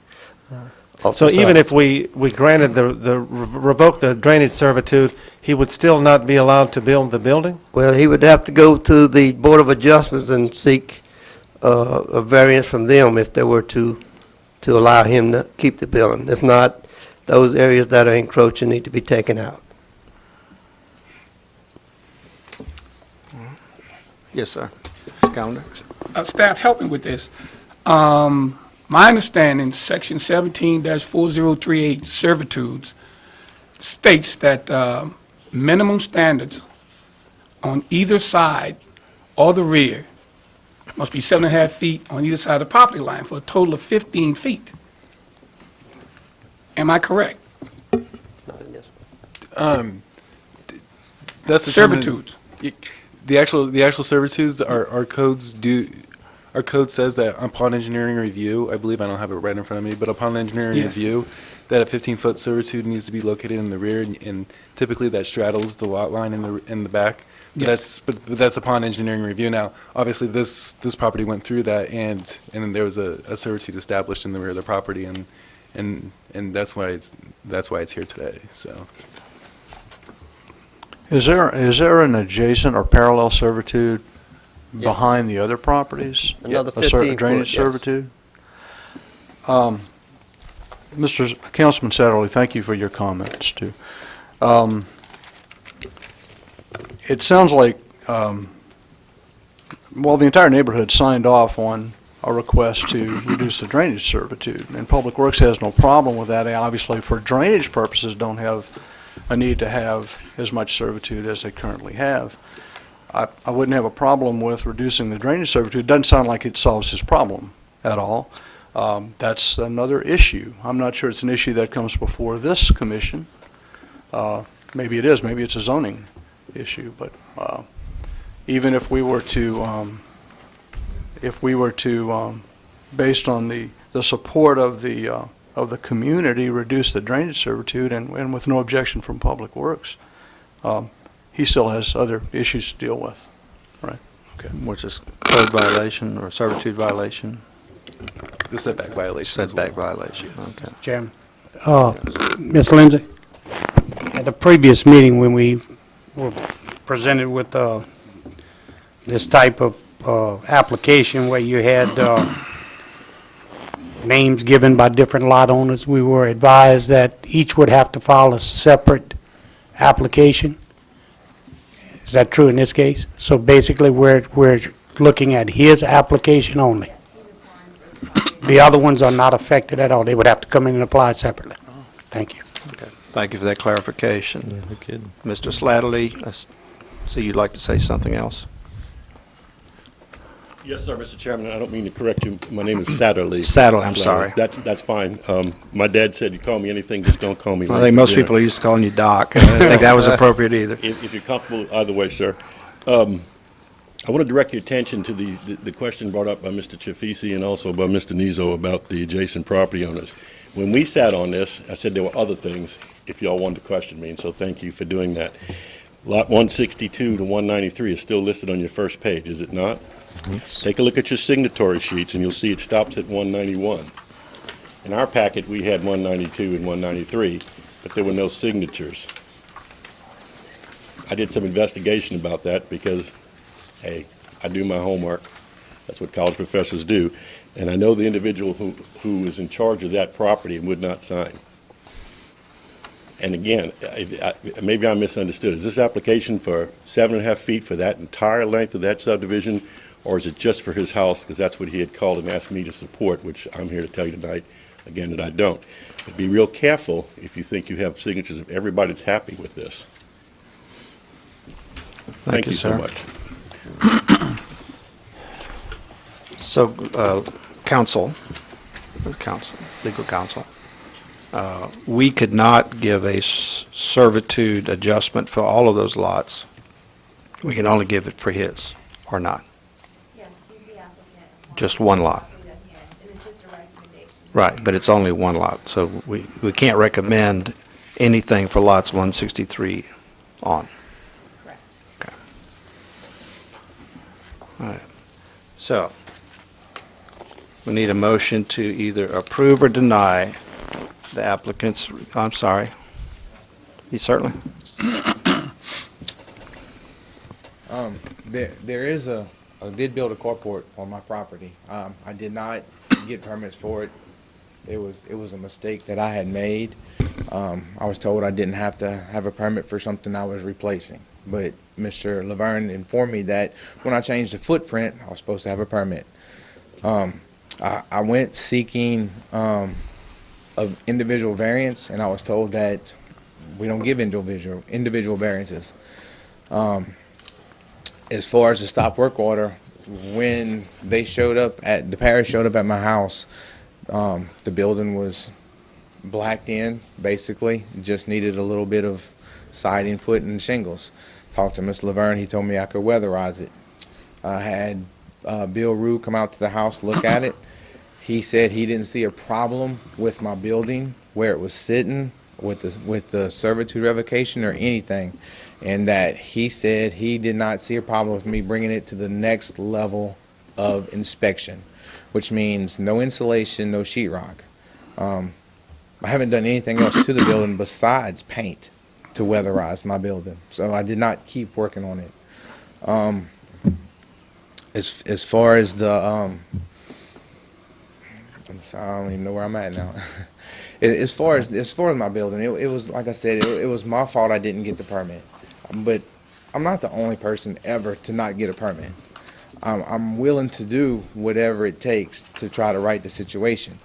So even if we granted revoked the drainage servitude, he would still not be allowed to build the building? Well, he would have to go to the Board of Adjustments and seek a variance from them if they were to allow him to keep the building. If not, those areas that are encroaching need to be taken out. Yes, sir. Mr. Calendar. Staff, help me with this. My understanding, Section 17-4038 servitudes states that minimum standards on either side or the rear must be 7.5 feet on either side of the property line for a total of 15 feet. Am I correct? That's servitudes. The actual servitudes, our code says that upon engineering review, I believe, I don't have it right in front of me, but upon engineering Yes. review, that a 15-foot servitude needs to be located in the rear, and typically that straddles the lot line in the back. Yes. But that's upon engineering review. Now, obviously, this property went through that, and then there was a servitude established in the rear of the property, and and that's why it's here today. So Is there an adjacent or parallel servitude Yeah. behind the other properties? Another A cer- 15 Drainage foot, yes. servitude? Mr. Councilman Satterley, thank you for your comments, too. It sounds like, the entire neighborhood signed off on a request to reduce the drainage servitude, and Public Works has no problem with that. They obviously, for drainage purposes, don't have a need to have as much servitude as they currently have. I wouldn't have a problem with reducing the drainage servitude. It doesn't sound like it solves his problem at all. That's another issue. I'm not sure it's an issue that comes before this commission. Maybe it is. Maybe it's a zoning issue. But even if we were to, based on the support of the community, reduce the drainage servitude and with no objection from Public Works, he still has other issues to deal with, right? Okay. Which is code violation or servitude violation? the setback violation. Setback violation, okay. Chairman. Ms. Lindsay, at the previous meeting when we were presented with this type of application where you had names given by different lot owners, we were advised that each would have to file a separate application. Is that true in this case? So basically, we're looking at his application only. The other ones are not affected at all. They would have to come in and apply separately. Thank you. Okay. Thank you for that clarification. Mr. Slattery, I see you'd like to say something else. Yes, sir, Mr. Chairman. I don't mean to correct you. My name is Satterley. Satterley, I'm sorry. That's fine. My dad said, you call me anything, just don't call me. I think most people are used to calling you Doc. I didn't think that was appropriate either. If you're comfortable either way, sir. I want to direct your attention to the question brought up by Mr. Chafisi and also by Mr. Nizo about the adjacent property owners. When we sat on this, I said there were other things if y'all wanted to question me, and so thank you for doing that. Lot 162 to 193 is still listed on your first page, is it not? Take a look at your signatory sheets, and you'll see it stops at 191. In our packet, we had 192 and 193, but there were no signatures. I did some investigation about that because, hey, I do my homework. That's what college professors do. And I know the individual who is in charge of that property and would not sign. And again, maybe I misunderstood. Is this application for 7.5 feet for that entire length of that subdivision, or is it just for his house? Because that's what he had called and asked me to support, which I'm here to tell you tonight, again, that I don't. But be real careful if you think you have signatures of everybody that's happy with this. Thank you so sir. much. So, legal counsel, we could not give a servitude adjustment for all of those lots. We can only give it for his, or not. Yes, he's the applicant. Just one lot. And it's just a recommendation. Right, but it's only one lot, so we can't recommend anything for lots 163 on. Correct. Okay. All right. So, we need a motion to either approve or deny the applicant's, I'm sorry. You certainly. There is I did build a carport on my property. I did not get permits for it. It was a mistake that I had made. I was told I didn't have to have a permit for something I was replacing. But Mr. Laverne informed me that when I changed the footprint, I was supposed to have a permit. I went seeking of individual variance, and I was told that we don't give individual variances. As far as the stop work order, when they showed up the parish showed up at my house, the building was blacked in, basically. Just needed a little bit of siding put and shingles. Talked to Mr. Laverne, he told me I could weatherize it. I had Bill Rue come out to the house, look at it. He said he didn't see a problem with my building, where it was sitting, with the servitude revocation or anything, and that he said he did not see a problem with me bringing it to the next level of inspection, which means no insulation, no sheetrock. I haven't done anything else to the building besides paint to weatherize my building. So I did not keep working on it. As far as the, I'm sorry, I don't even know where I'm at now. As far as my building, it was, like I said, it was my fault I didn't get the permit. But I'm not the only person ever to not get a permit. I'm willing to do whatever it takes to try to right the situation.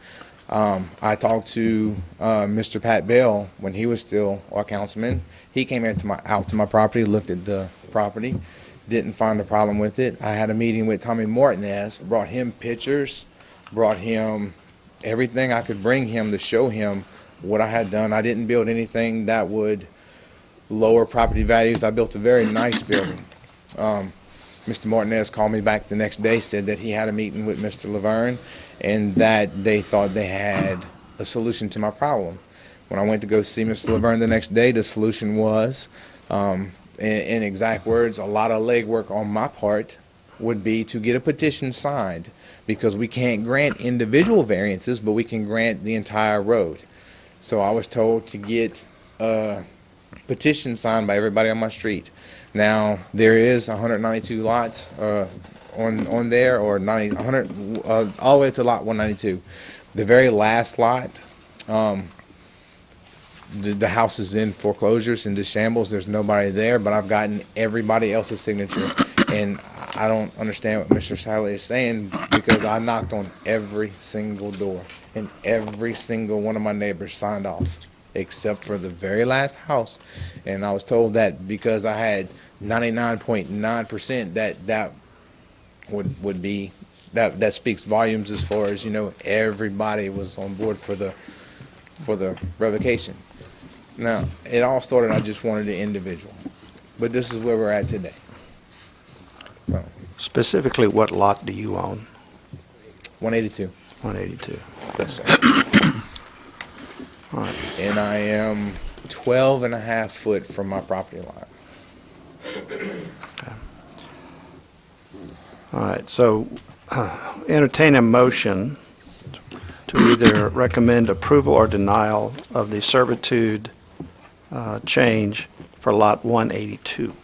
I talked to Mr. Pat Bell when he was still our councilman. He came out to my property, looked at the property, didn't find a problem with it. I had a meeting with Tommy Martinez, brought him pictures, brought him everything I could bring him to show him what I had done. I didn't build anything that would lower property values. I built a very nice building. Mr. Martinez called me back the next day, said that he had a meeting with Mr. Laverne and that they thought they had a solution to my problem. When I went to go see Mr. Laverne the next day, the solution was, in exact words, a lot of legwork on my part would be to get a petition signed, because we can't grant individual variances, but we can grant the entire road. So I was told to get a petition signed by everybody on my street. Now, there is 192 lots on there, or 100, all the way to lot 192. The very last lot, the house is in foreclosures and shambles. There's nobody there, but I've gotten everybody else's signature. And I don't understand what Mr. Sally is saying, because I knocked on every single door, and every single one of my neighbors signed off, except for the very last house. And I was told that because I had 99.9%, that would be, that speaks volumes as far as, you know, everybody was on board for the revocation. Now, it all started, I just wanted an individual, but this is where we're at today. So, Specifically, what lot do you own? 182. 182. Yes, sir. All right. And I am 12 and a half foot from my property line. Okay. All right, so entertain a motion to either recommend approval or denial of the servitude change for Lot 182.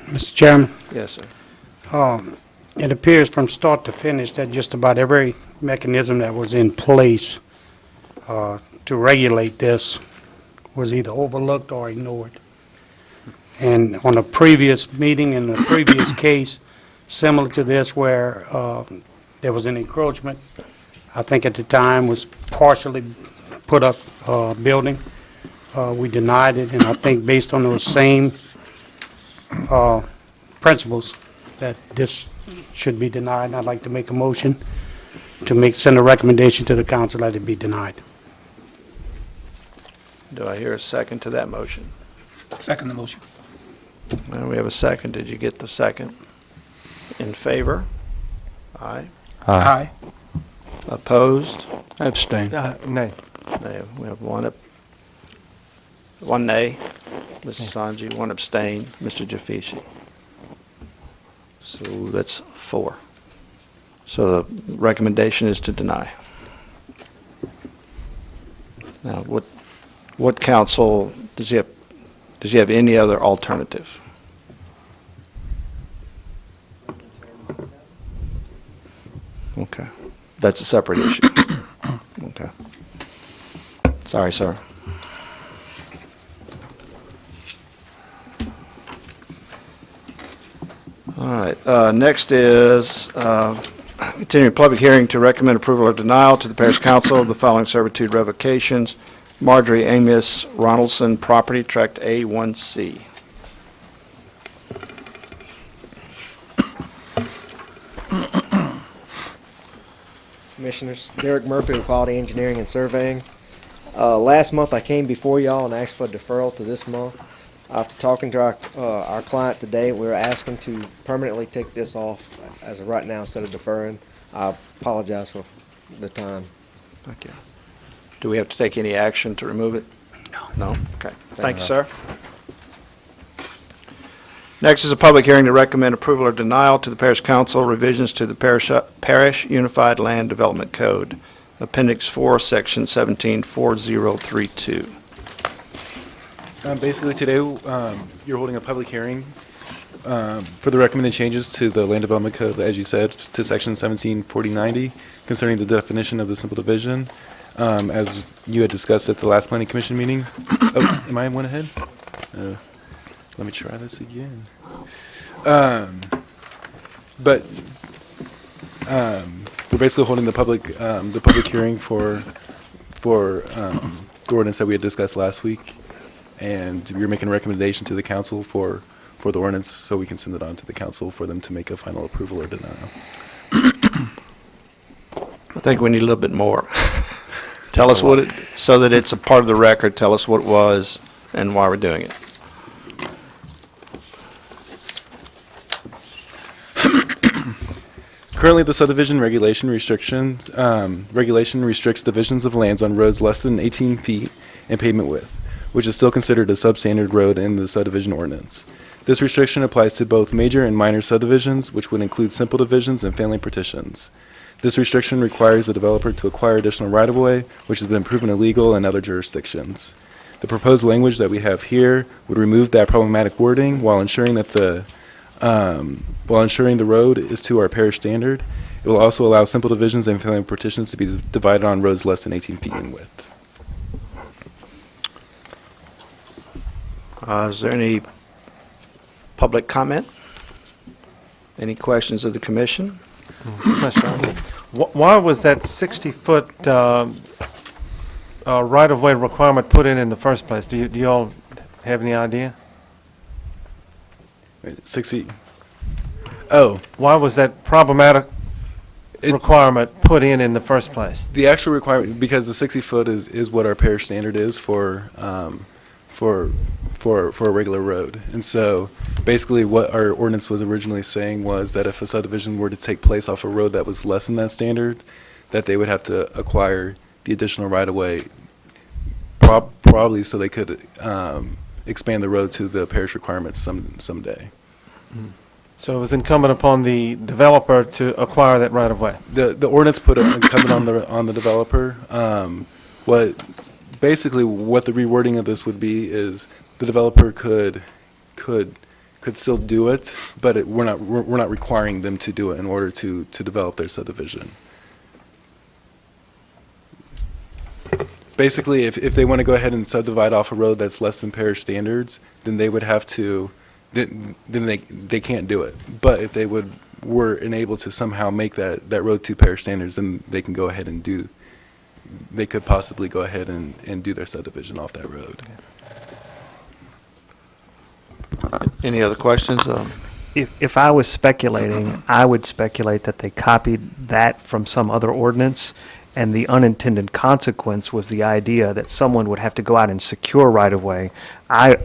Mr. Chairman, Yes, sir. it appears from start to finish that just about every mechanism that was in place to regulate this was either overlooked or ignored. And on a previous meeting, in a previous case, similar to this, where there was an encroachment, I think at the time was partially put up building. We denied it, and I think based on those same principles, that this should be denied. And I'd like to make a motion to send a recommendation to the council that it be denied. Do I hear a second to that motion? Second the motion. Well, we have a second. Did you get the second? In favor? Aye. Aye. Opposed? Abstain. Nay. Nay. We have one nay, Mrs. Sanji, one abstain, Mr. Jafishi. So that's 4. So the recommendation is to deny. Now, what council, does he have any other alternative? Okay. That's a separate issue. Okay. Sorry, sir. All right. Next is continuing public hearing to recommend approval or denial to the Parish Council of the following servitude revocations. Marjorie Amos Ronaldson, property, tract A1C. Commissioners, Derek Murphy with Quality Engineering and Surveying. Last month I came before y'all and asked for a deferral to this month. After talking to our client today, we're asking to permanently take this off as of right now instead of deferring. I apologize for the time. Thank you. Do we have to take any action to remove it? No? Okay. Thank you, sir. Next is a public hearing to recommend approval or denial to the Parish Council revisions to the Parish Unified Land Development Code. Appendix 4, Section 174032. Basically, today, you're holding a public hearing for the recommended changes to the Land Development Code, as you said, to Section 174090 concerning the definition of the simple division, as you had discussed at the last Planning Commission meeting. Oh, am I one ahead? Let me try this again. But we're basically holding the public hearing for the ordinance that we had discussed last week, and we're making a recommendation to the council for the ordinance, so we can send it on to the council for them to make a final approval or denial. I think we need a little bit more. Tell us what it, so that it's a part of the record, tell us what it was and why we're doing it. Currently, the subdivision regulation restricts divisions of lands on roads less than 18 feet in pavement width, which is still considered a substandard road in the subdivision ordinance. This restriction applies to both major and minor subdivisions, which would include simple divisions and family partitions. This restriction requires the developer to acquire additional right-of-way, which has been proven illegal in other jurisdictions. The proposed language that we have here would remove that problematic wording while ensuring that the road is to our parish standard. It will also allow simple divisions and family partitions to be divided on roads less than 18 feet in width. Is there any public comment? Any questions of the commission? Why was that 60-foot right-of-way requirement put in the first place? Do you all have any idea? 60. Oh. Why was that problematic requirement put in the first place? The actual requirement, because the 60-foot is what our parish standard is for a regular road. And so basically what our ordinance was originally saying was that if a subdivision were to take place off a road that was less than that standard, that they would have to acquire the additional right-of-way, probably so they could expand the road to the parish requirements someday. So it was incumbent upon the developer to acquire that right-of-way? The ordinance put it incumbent on the developer. What the rewording of this would be is the developer could still do it, but we're not requiring them to do it in order to develop their subdivision. Basically, if they want to go ahead and subdivide off a road that's less than parish standards, then they would have to, then they can't do it. But if they were enabled to somehow make that road to parish standards, then they can go ahead and they could possibly go ahead and do their subdivision off that road. Any other questions? If I was speculating, I would speculate that they copied that from some other ordinance, and the unintended consequence was the idea that someone would have to go out and secure right-of-way. I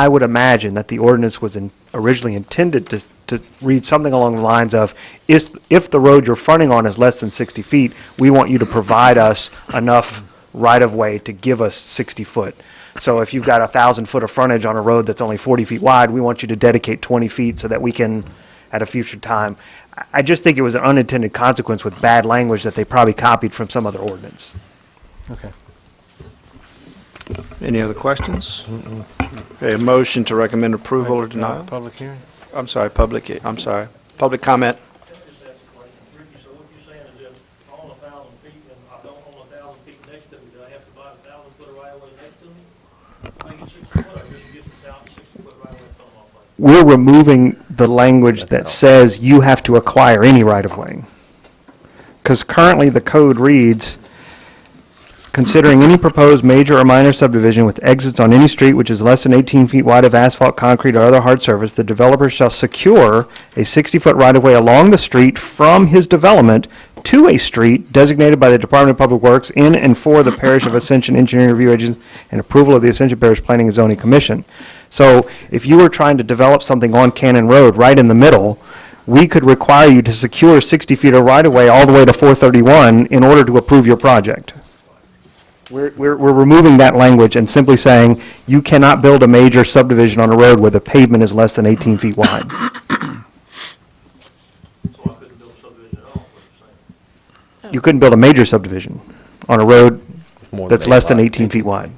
would imagine that the ordinance was originally intended to read something along the lines of, if the road you're fronting on is less than 60 feet, we want you to provide us enough right-of-way to give us 60 foot. So if you've got 1,000 foot of frontage on a road that's only 40 feet wide, we want you to dedicate 20 feet so that we can, at a future time. I just think it was an unintended consequence with bad language that they probably copied from some other ordinance. Okay. Any other questions? Okay, a motion to recommend approval or denial? Public hearing? I'm sorry, public comment. We're removing the language that says you have to acquire any right-of-way. Because currently the code reads, considering any proposed major or minor subdivision with exits on any street which is less than 18 feet wide of asphalt, concrete, or other hard surface, the developer shall secure a 60-foot right-of-way along the street from his development to a street designated by the Department of Public Works in and for the Parish of Ascension Engineering Review Agency and approval of the Ascension Parish Planning and Zoning Commission. So if you were trying to develop something on Cannon Road right in the middle, we could require you to secure 60 feet of right-of-way all the way to 431 in order to approve your project. We're removing that language and simply saying you cannot build a major subdivision on a road where the pavement is less than 18 feet wide. You couldn't build a major subdivision. on a road More than that's eight less than lots. 18 feet wide.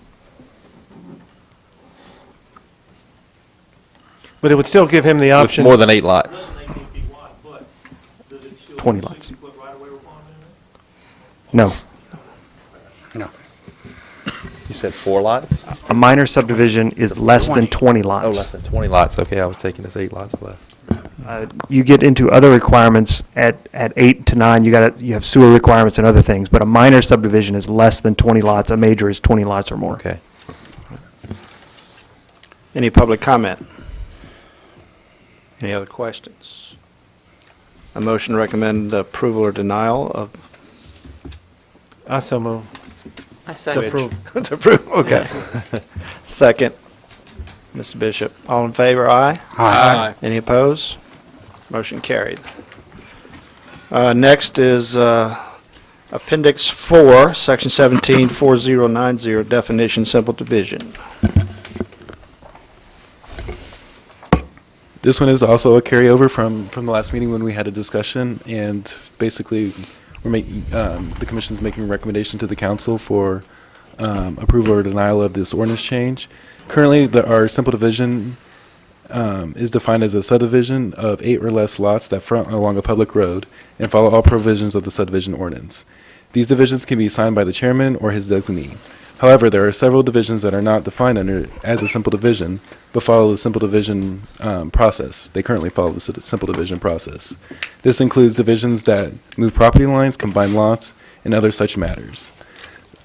But it would still give him the With option. more than 8 lots. 20 lots. No. No. You said 4 lots? A minor subdivision is less than 20 lots. Oh, less than 20 lots. Okay, I was taking this 8 lots or less. You get into other requirements at 8 to 9, you have sewer requirements and other things, but a minor subdivision is less than 20 lots, a major is 20 lots or more. Okay. Any public comment? Any other questions? A motion to recommend approval or denial of? I so move. I To second. approve. To approve, okay. Second, Mr. Bishop. All in favor, aye? Aye. Any opposed? Motion carried. Next is Appendix 4, Section 174090, definition, simple division. This one is also a carryover from the last meeting when we had a discussion, and basically, we're making, the commission's making a recommendation to the council for approval or denial of this ordinance change. Currently, our simple division is defined as a subdivision of 8 or less lots that front along a public road and follow all provisions of the subdivision ordinance. These divisions can be signed by the chairman or his designee. However, there are several divisions that are not defined as a simple division, but follow the simple division process. They currently follow the simple division process. This includes divisions that move property lines, combine lots, and other such matters.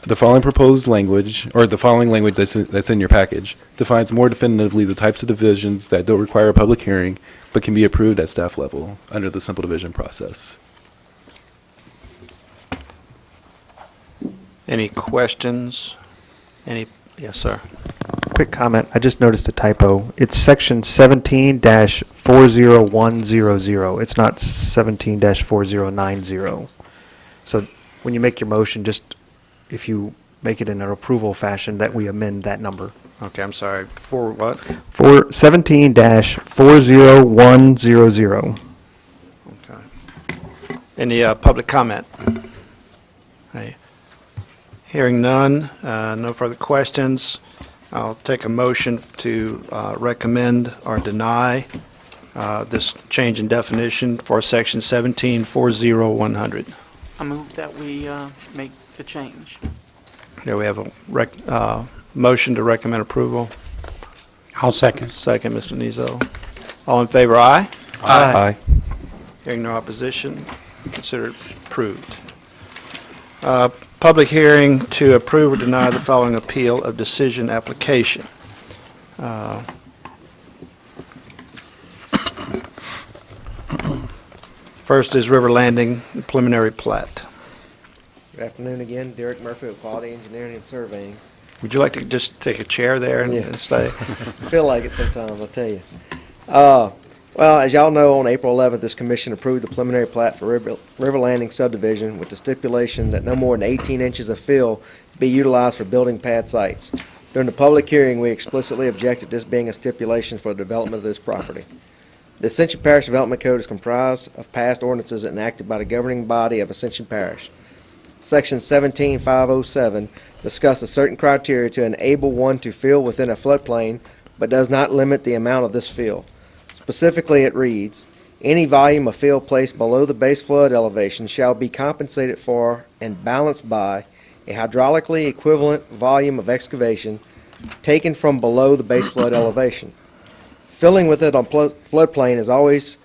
The following proposed language, or the following language that's in your package, defines more definitively the types of divisions that don't require a public hearing, but can be approved at staff level under the simple division process. Any questions? Yes, sir. Quick comment, I just noticed a typo. It's section 17-40100. It's not 17-4090. So when you make your motion, just if you make it in an approval fashion, that we amend that number. Okay, I'm sorry. For what? For 17-40100. Okay. Any public comment? Hey. Hearing none, no further questions. I'll take a motion to recommend or deny this change in definition for section 17-40100. I move that we make the change. There we have a motion to recommend approval. I'll second. Second, Mr. Nizo. All in favor, aye? Aye. Hearing no opposition, consider it approved. Public hearing to approve or deny the following appeal of decision application. First is River Landing preliminary plat. Good afternoon again, Derek Murphy with Quality Engineering and Surveying. Would you like to just take a chair there and stay? I feel like it sometimes, I'll tell you. Well, as y'all know, on April 11th, this commission approved the preliminary plat for River Landing subdivision with the stipulation that no more than 18 inches of fill be utilized for building pad sites. During the public hearing, we explicitly objected this being a stipulation for the development of this property. The Ascension Parish Development Code is comprised of past ordinances enacted by the governing body of Ascension Parish. Section 17507 discusses certain criteria to enable one to fill within a floodplain, but does not limit the amount of this fill. Specifically, it reads, any volume of fill placed below the base flood elevation shall be compensated for and balanced by a hydraulically equivalent volume of excavation taken from below the base flood elevation. Filling with it on floodplain is always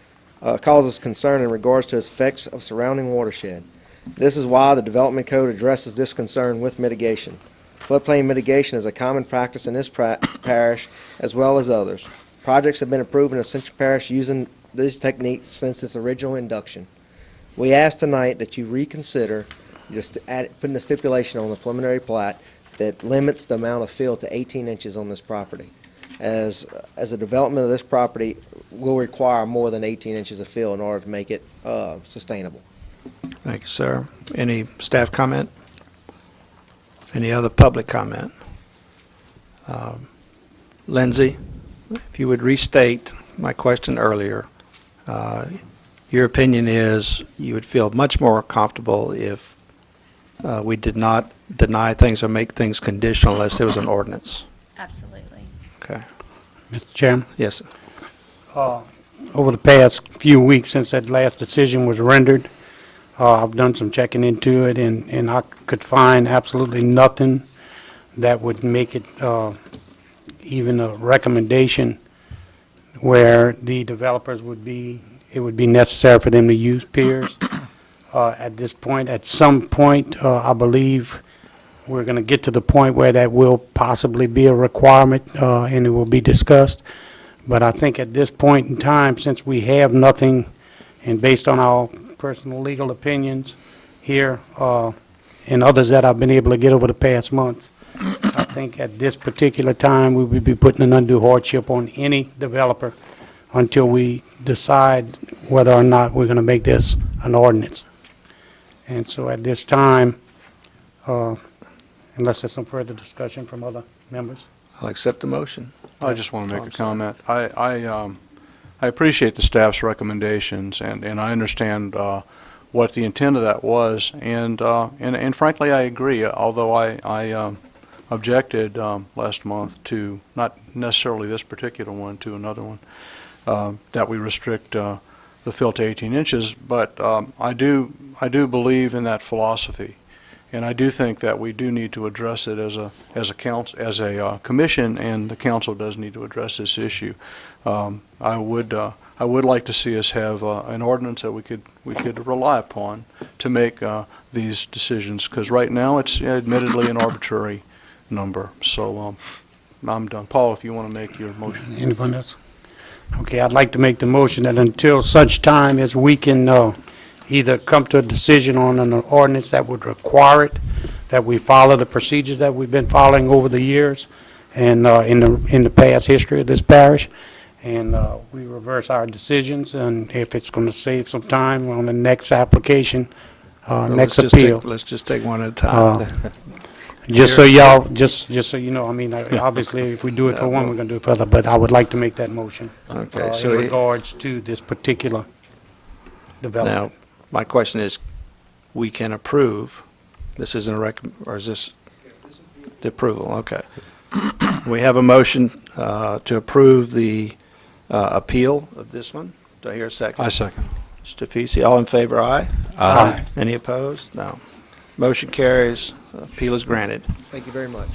causes concern in regards to its effects of surrounding watershed. This is why the Development Code addresses this concern with mitigation. Floodplain mitigation is a common practice in this parish as well as others. Projects have been approved in Ascension Parish using these techniques since its original induction. We ask tonight that you reconsider just putting a stipulation on the preliminary plat that limits the amount of fill to 18 inches on this property. As a development of this property will require more than 18 inches of fill in order to make it sustainable. Thank you, sir. Any staff comment? Any other public comment? Lindsay, if you would restate my question earlier. Your opinion is you would feel much more comfortable if we did not deny things or make things conditional unless there was an ordinance. Absolutely. Okay. Mr. Chairman? Yes. Over the past few weeks since that last decision was rendered, I've done some checking into it, and I could find absolutely nothing that would make it even a recommendation where the developers it would be necessary for them to use piers. At this point, at some point, I believe we're going to get to the point where that will possibly be a requirement, and it will be discussed. But I think at this point in time, since we have nothing, and based on our personal legal opinions here, and others that I've been able to get over the past months, I think at this particular time, we would be putting an undue hardship on any developer until we decide whether or not we're going to make this an ordinance. And so at this time, unless there's some further discussion from other members. I'll accept the motion. I just want to make a comment. I appreciate the staff's recommendations, and I understand what the intent of that was, and frankly, I agree, although I objected last month to, not necessarily this particular one, to another one, that we restrict the fill to 18 inches, but I do believe in that philosophy. And I do think that we do need to address it as a commission, and the council does need to address this issue. I would like to see us have an ordinance that we could rely upon to make these decisions, because right now it's admittedly an arbitrary number. So I'm done. Paul, if you want to make your motion. Anyone else? Okay, I'd like to make the motion that until such time as we can either come to a decision on an ordinance that would require it, that we follow the procedures that we've been following over the years and in the past history of this parish, and we reverse our decisions, and if it's going to save some time on the next application, next appeal. Let's just take one at a time. Just so y'all, just so you know, I mean, obviously, if we do it for one, we're going to do it for other, but I would like to make that motion. Okay, In regards to this particular development. Now, my question is, we can approve, this isn't a or is this the approval? Okay. We have a motion to approve the appeal of this one. Do I hear a second? I second. Mr. Fisi, all in favor, aye? Aye. Any opposed? No. Motion carries. Appeal is granted. Thank you very much.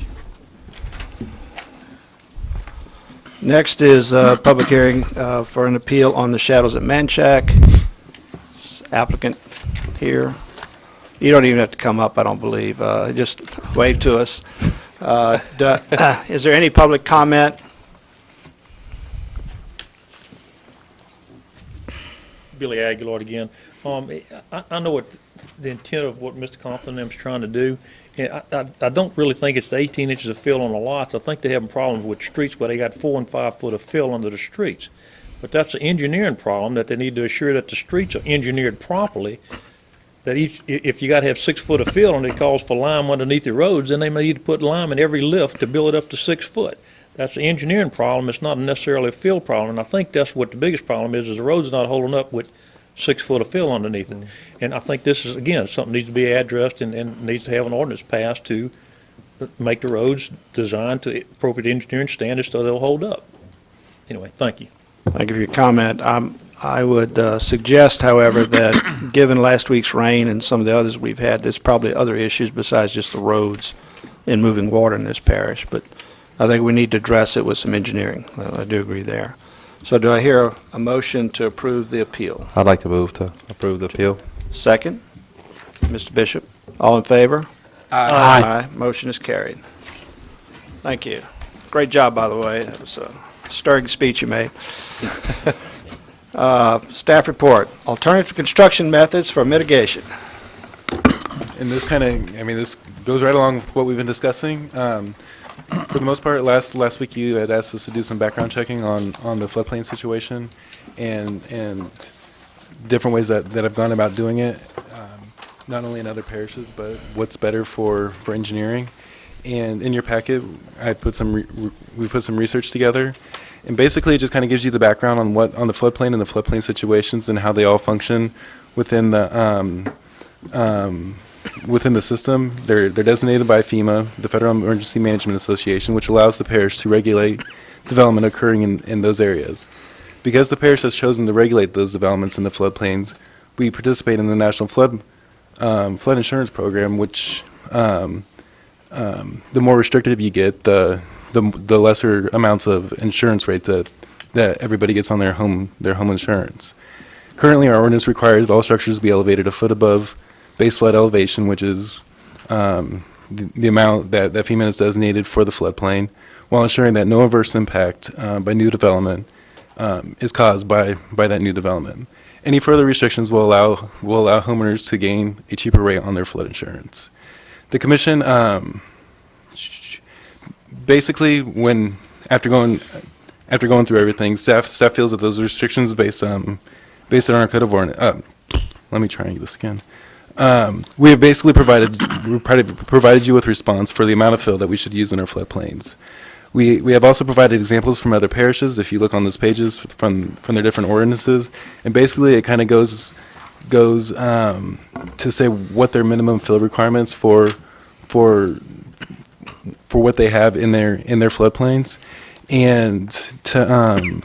Next is public hearing for an appeal on the shadows at Manchac. Applicant here. You don't even have to come up, I don't believe. Just wave to us. Is there any public comment? Billy Aguilar again. I know what the intent of what Mr. Compton and them is trying to do. And I don't really think it's the 18 inches of fill on the lots. I think they're having problems with streets where they got 4 and 5 foot of fill under the streets. But that's an engineering problem that they need to assure that the streets are engineered properly. That if you got to have 6 foot of fill and it calls for lime underneath the roads, then they may need to put lime in every lift to build it up to 6 foot. That's an engineering problem. It's not necessarily a fill problem. And I think that's what the biggest problem is the road's not holding up with 6 foot of fill underneath it. And I think this is, again, something needs to be addressed and needs to have an ordinance passed to make the roads designed to appropriate engineering standards so they'll hold up. Anyway, thank you. Thank you for your comment. I would suggest, however, that given last week's rain and some of the others we've had, there's probably other issues besides just the roads in moving water in this parish. But I think we need to address it with some engineering. I do agree there. So do I hear a motion to approve the appeal? I'd like to move to approve the appeal. Second? Mr. Bishop? All in favor? Aye. Aye. Motion is carried. Thank you. Great job, by the way. That was a stirring speech you made. Staff report, alternative construction methods for mitigation. And this kind of, I mean, this goes right along with what we've been discussing. For the most part, last week you had asked us to do some background checking on the floodplain situation and different ways that I've gone about doing it, not only in other parishes, but what's better for engineering. And in your packet, we put some research together, and basically it just kind of gives you the background on the floodplain and the floodplain situations and how they all function within the within the system. They're designated by FEMA, the Federal Emergency Management Association, which allows the parish to regulate development occurring in those areas. Because the parish has chosen to regulate those developments in the floodplains, we participate in the National Flood Insurance Program, which the more restrictive you get, the lesser amounts of insurance rate that everybody gets on their home insurance. Currently, our ordinance requires all structures to be elevated a foot above base flood elevation, which is the amount that FEMA has designated for the floodplain, while ensuring that no adverse impact by new development is caused by that new development. Any further restrictions will allow homeowners to gain a cheaper rate on their flood insurance. The commission basically, after going through everything, staff feels that those restrictions based on our code of ordinance. Let me try this again. We have basically provided you with response for the amount of fill that we should use in our floodplains. We have also provided examples from other parishes, if you look on those pages from their different ordinances, and basically it kind of goes to say what their minimum fill requirements for what they have in their floodplains, and to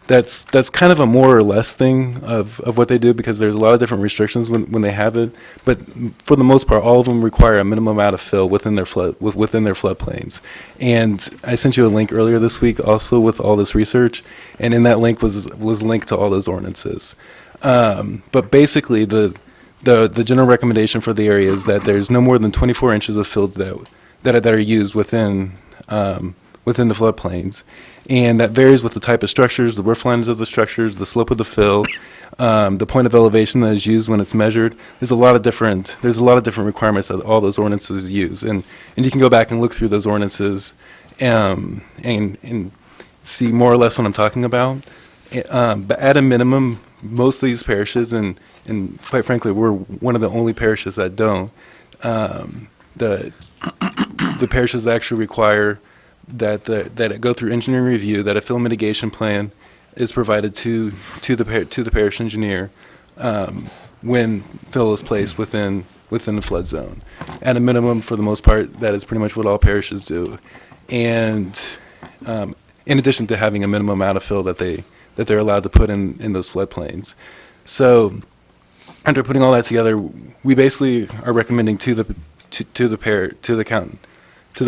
that's kind of a more or less thing of what they do, because there's a lot of different restrictions when they have it. But for the most part, all of them require a minimum amount of fill within their floodplains. And I sent you a link earlier this week also with all this research, and in that link was linked to all those ordinances. But basically, the general recommendation for the area is that there's no more than 24 inches of fill that are used within the floodplains. And that varies with the type of structures, the roof lines of the structures, the slope of the fill, the point of elevation that is used when it's measured. There's a lot of different requirements that all those ordinances use, and you can go back and look through those ordinances and see more or less what I'm talking about. But at a minimum, most of these parishes, and quite frankly, we're one of the only parishes that don't. The parishes that actually require that it go through engineering review, that a fill mitigation plan is provided to the parish engineer when fill is placed within the flood zone. At a minimum, for the most part, that is pretty much what all parishes do. And in addition to having a minimum amount of fill that they're allowed to put in those floodplains. So after putting all that together, we basically are recommending to the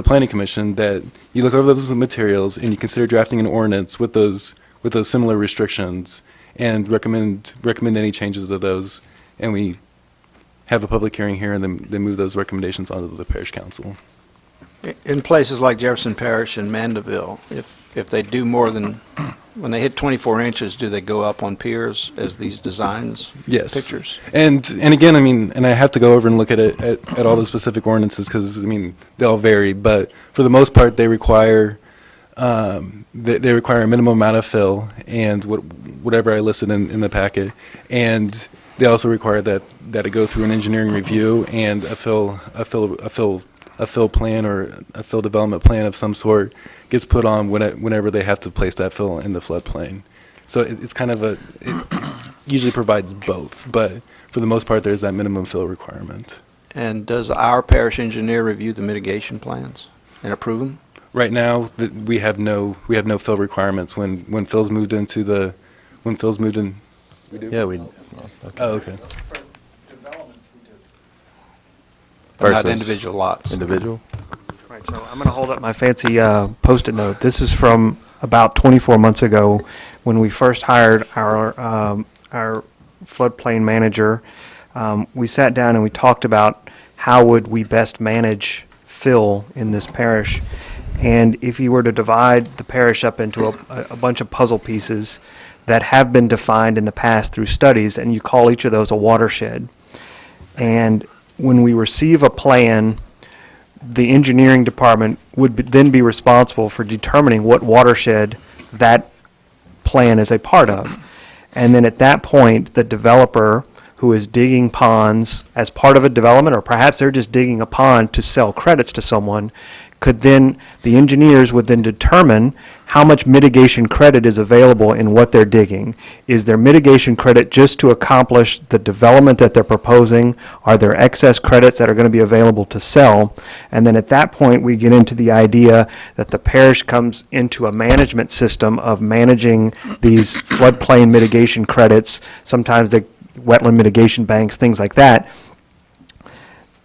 Planning Commission that you look over those materials and you consider drafting an ordinance with those similar restrictions, and recommend any changes to those, and we have a public hearing here and then move those recommendations onto the parish council. In places like Jefferson Parish and Mandeville, if they do more than, when they hit 24 inches, do they go up on piers as these designs? Yes. Pictures? And again, I mean, and I have to go over and look at all the specific ordinances, because, I mean, they all vary, but for the most part, they require they require a minimum amount of fill and whatever I listed in the packet, and they also require that it go through an engineering review and a fill plan or a fill development plan of some sort gets put on whenever they have to place that fill in the floodplain. So it's kind of it usually provides both, but for the most part, there's that minimum fill requirement. And does our parish engineer review the mitigation plans and approve them? Right now, we have no fill requirements. When Phil's moved in. We do? Yeah, we. Oh, okay. But not individual lots. Individual? Right, so I'm going to hold up my fancy Post-it note. This is from about 24 months ago when we first hired our floodplain manager. We sat down and we talked about how would we best manage fill in this parish. And if you were to divide the parish up into a bunch of puzzle pieces that have been defined in the past through studies, and you call each of those a watershed. And when we receive a plan, the engineering department would then be responsible for determining what watershed that plan is a part of. And then at that point, the developer who is digging ponds as part of a development, or perhaps they're just digging a pond to sell credits to someone, could then, the engineers would then determine how much mitigation credit is available in what they're digging. Is there mitigation credit just to accomplish the development that they're proposing? Are there excess credits that are going to be available to sell? And then at that point, we get into the idea that the parish comes into a management system of managing these floodplain mitigation credits, sometimes the wetland mitigation banks, things like that.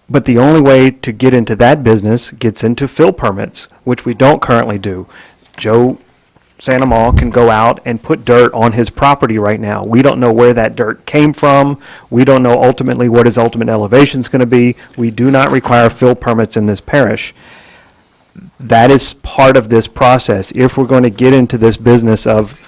But the only way to get into that business gets into fill permits, which we don't currently do. Joe Sandomal can go out and put dirt on his property right now. We don't know where that dirt came from. We don't know ultimately what his ultimate elevation is going to be. We do not require fill permits in this parish. That is part of this process. If we're going to get into this business of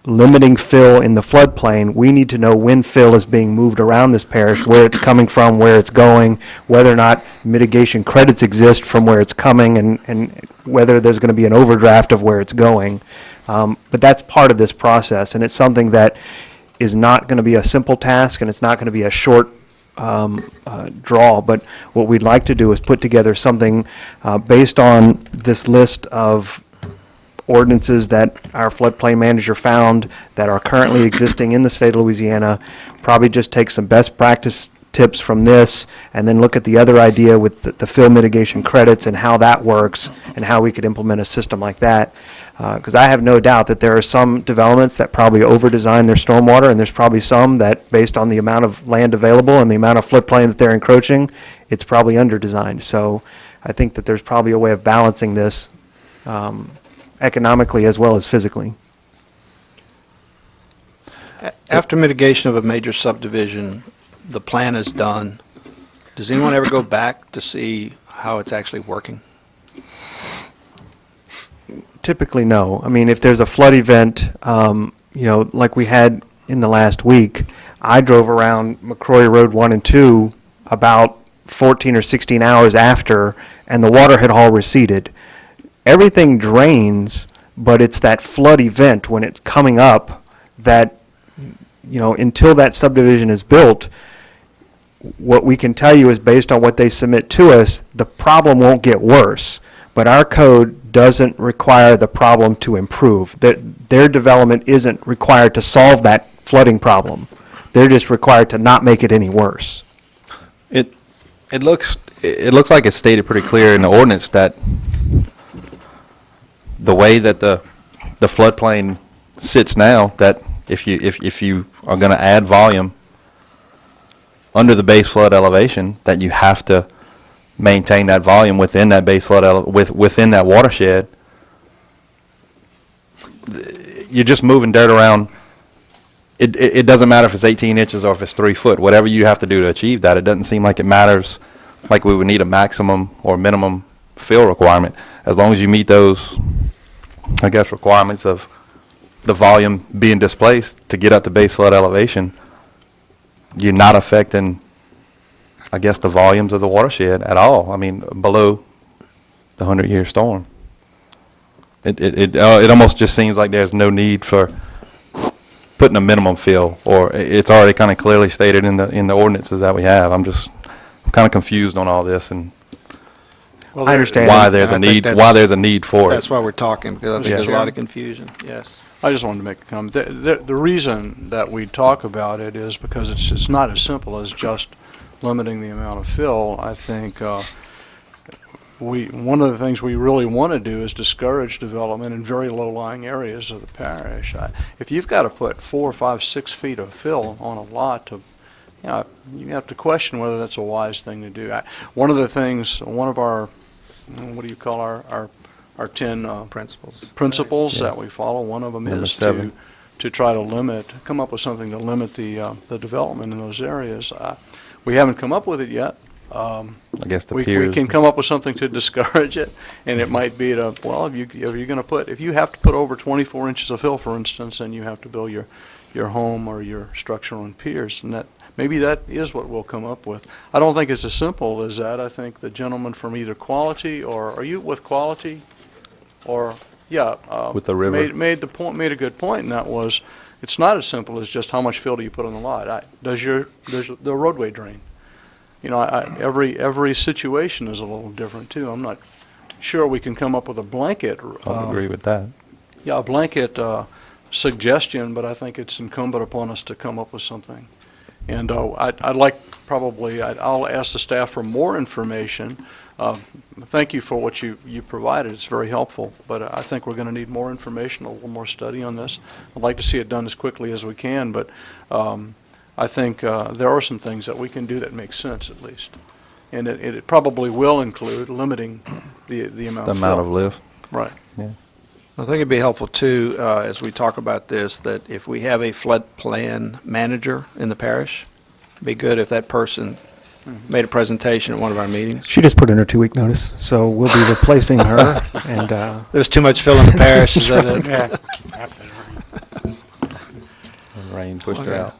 limiting fill in the floodplain, we need to know when fill is being moved around this parish, where it's coming from, where it's going, whether or not mitigation credits exist from where it's coming, and whether there's going to be an overdraft of where it's going. But that's part of this process, and it's something that is not going to be a simple task, and it's not going to be a short draw. But what we'd like to do is put together something based on this list of ordinances that our floodplain manager found that are currently existing in the state of Louisiana, probably just take some best practice tips from this, and then look at the other idea with the fill mitigation credits and how that works and how we could implement a system like that. Because I have no doubt that there are some developments that probably over-design their stormwater, and there's probably some that, based on the amount of land available and the amount of floodplain that they're encroaching, it's probably under-designed. So I think that there's probably a way of balancing this economically as well as physically. After mitigation of a major subdivision, the plan is done. Does anyone ever go back to see how it's actually working? Typically, no. I mean, if there's a flood event, like we had in the last week, I drove around McCrory Road 1 and 2 about 14 or 16 hours after, and the water had all receded. Everything drains, but it's that flood event when it's coming up that, until that subdivision is built, what we can tell you is based on what they submit to us, the problem won't get worse. But our code doesn't require the problem to improve. Their development isn't required to solve that flooding problem. They're just required to not make it any worse. It looks like it's stated pretty clear in the ordinance that the way that the floodplain sits now, that if you are going to add volume under the base flood elevation, that you have to maintain that volume within that base flood within that watershed. You're just moving dirt around. It doesn't matter if it's 18 inches or if it's 3 foot. Whatever you have to do to achieve that, it doesn't seem like it matters. Like we would need a maximum or minimum fill requirement, as long as you meet those, I guess, requirements of the volume being displaced to get up to base flood elevation. You're not affecting, I guess, the volumes of the watershed at all. I mean, below the 100-year storm. It almost just seems like there's no need for putting a minimum fill, or it's already kind of clearly stated in the ordinances that we have. I'm kind of confused on all this, and I understand why there's a need for it. That's why we're talking, because I think there's a lot of confusion. Yes. I just wanted to make a comment. The reason that we talk about it is because it's not as simple as just limiting the amount of fill. I think one of the things we really want to do is discourage development in very low-lying areas of the parish. If you've got to put 4, 5, 6 feet of fill on a lot, you have to question whether that's a wise thing to do. One of the things, one of our, what do you call our 10 principles that we follow, one of them Number is 7. to try to come up with something to limit the development in those areas. We haven't come up with it yet. I guess the we peers. can come up with something to discourage it, and it might be if you have to put over 24 inches of fill, for instance, and you have to build your home or your structure on piers, and maybe that is what we'll come up with. I don't think it's as simple as that. I think the gentleman from either Quality, or are you with Quality? Or with the river, made a good point, and that was, it's not as simple as just how much fill do you put on the lot. Does the roadway drain? Every situation is a little different too. I'm not sure we can come up with a blanket. I'll agree with that. Yeah, a blanket suggestion, but I think it's incumbent upon us to come up with something. And I'd like I'll ask the staff for more information. Thank you for what you provided. It's very helpful, but I think we're going to need more information, a little more study on this. I'd like to see it done as quickly as we can, but I think there are some things that we can do that make sense at least. And it probably will include limiting the amount of lift. Right. Yeah. I think it'd be helpful too, as we talk about this, that if we have a flood plan manager in the parish, it'd be good if that person made a presentation at one of our meetings. She just put in her 2-week notice, so we'll be replacing her. And there's too much fill in the parish. Is that it? Yeah. Rain pushed her out.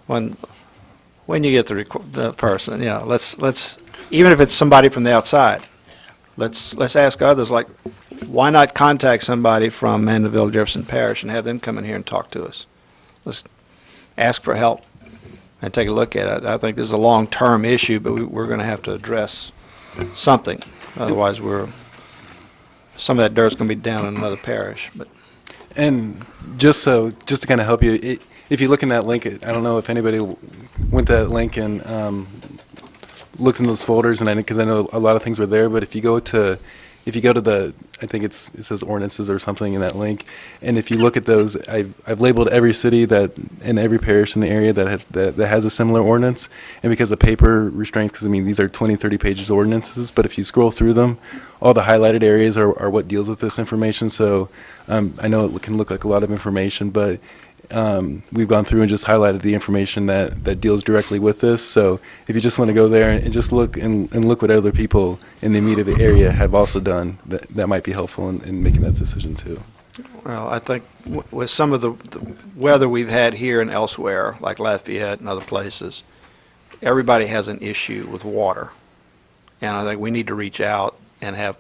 When you get the person, you know, let's even if it's somebody from the outside, let's ask others, like, why not contact somebody from Mandeville, Jefferson Parish and have them come in here and talk to us? Let's ask for help and take a look at it. I think this is a long-term issue, but we're going to have to address something. Otherwise, some of that dirt's going to be down in another parish. But And just to kind of help you, if you look in that link, I don't know if anybody went to that link and looked in those folders, and because I know a lot of things were there. But if you go to the, I think it says ordinances or something in that link, and if you look at those, I've labeled every city that and every parish in the area that has a similar ordinance, and because of paper restraints, because I mean these are 20, 30 pages of ordinances, but if you scroll through them, all the highlighted areas are what deals with this information. So I know it can look like a lot of information, but we've gone through and just highlighted the information that deals directly with this. So if you just want to go there and just look and look what other people in the immediate area have also done, that might be helpful in making that decision too. Well, I think with some of the weather we've had here and elsewhere, like Lafayette and other places, everybody has an issue with water. And I think we need to reach out and have,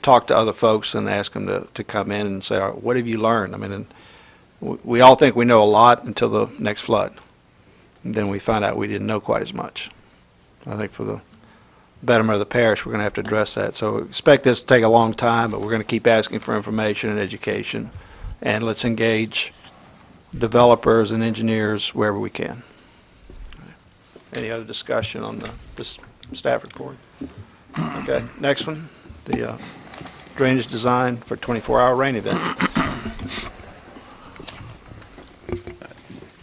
talk to other folks and ask them to come in and say, what have you learned? I mean, we all think we know a lot until the next flood. And then we find out we didn't know quite as much. I think for the betterment of the parish, we're going to have to address that. So expect this to take a long time, but we're going to keep asking for information and education. And let's engage developers and engineers wherever we can. Any other discussion on this staff report? Okay, next one, the drainage design for 24-hour rain event.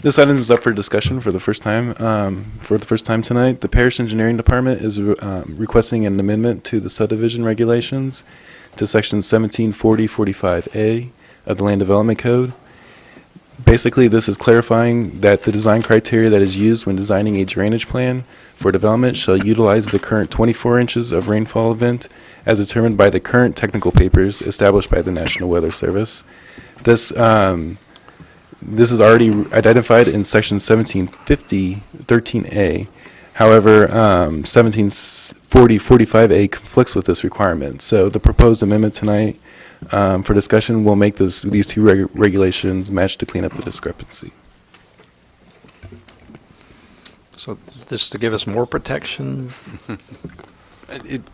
This item is up for discussion for the first time. Tonight, the Parish Engineering Department is requesting an amendment to the subdivision regulations to Section 1740-45A of the Land Development Code. Basically, this is clarifying that the design criteria that is used when designing a drainage plan for development shall utilize the current 24 inches of rainfall event as determined by the current technical papers established by the National Weather Service. This is already identified in Section 1750-13A. However, 1740-45A conflicts with this requirement. So the proposed amendment tonight for discussion will make these two regulations match to clean up the discrepancy. So this is to give us more protection?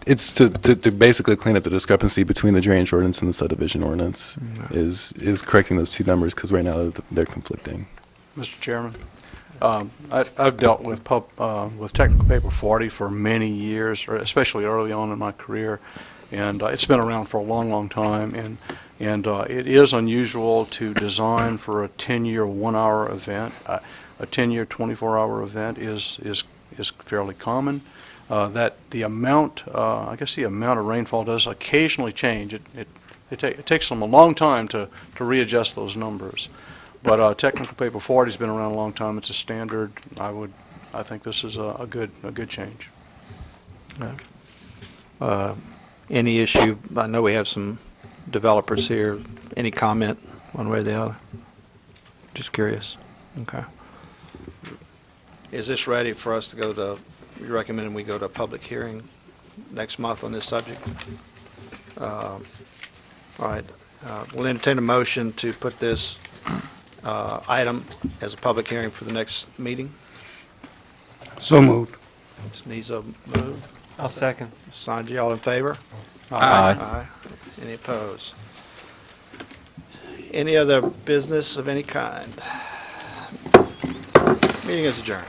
It's to basically clean up the discrepancy between the drainage ordinance and the subdivision ordinance, is correcting those two numbers, because right now they're conflicting. Mr. Chairman, I've dealt with technical paper 40 for many years, or especially early on in my career, and it's been around for a long, long time. And it is unusual to design for a 10-year 1-hour event. A 10-year 24-hour event is fairly common. That the amount, I guess the amount of rainfall does occasionally change. It takes them a long time to readjust those numbers. But technical paper 40 has been around a long time. It's a standard. I think this is a good change. Any issue? I know we have some developers here. Any comment one way or the other? Just curious. Okay. Is this ready for us to go to? You recommending we go to a public hearing next month on this subject? All right. We'll entertain a motion to put this item as a public hearing for the next meeting. So moved. Ms. Nizo moved. I'll second. Sanji, all in favor? Aye. Any opposed? Any other business of any kind? Meeting is adjourned.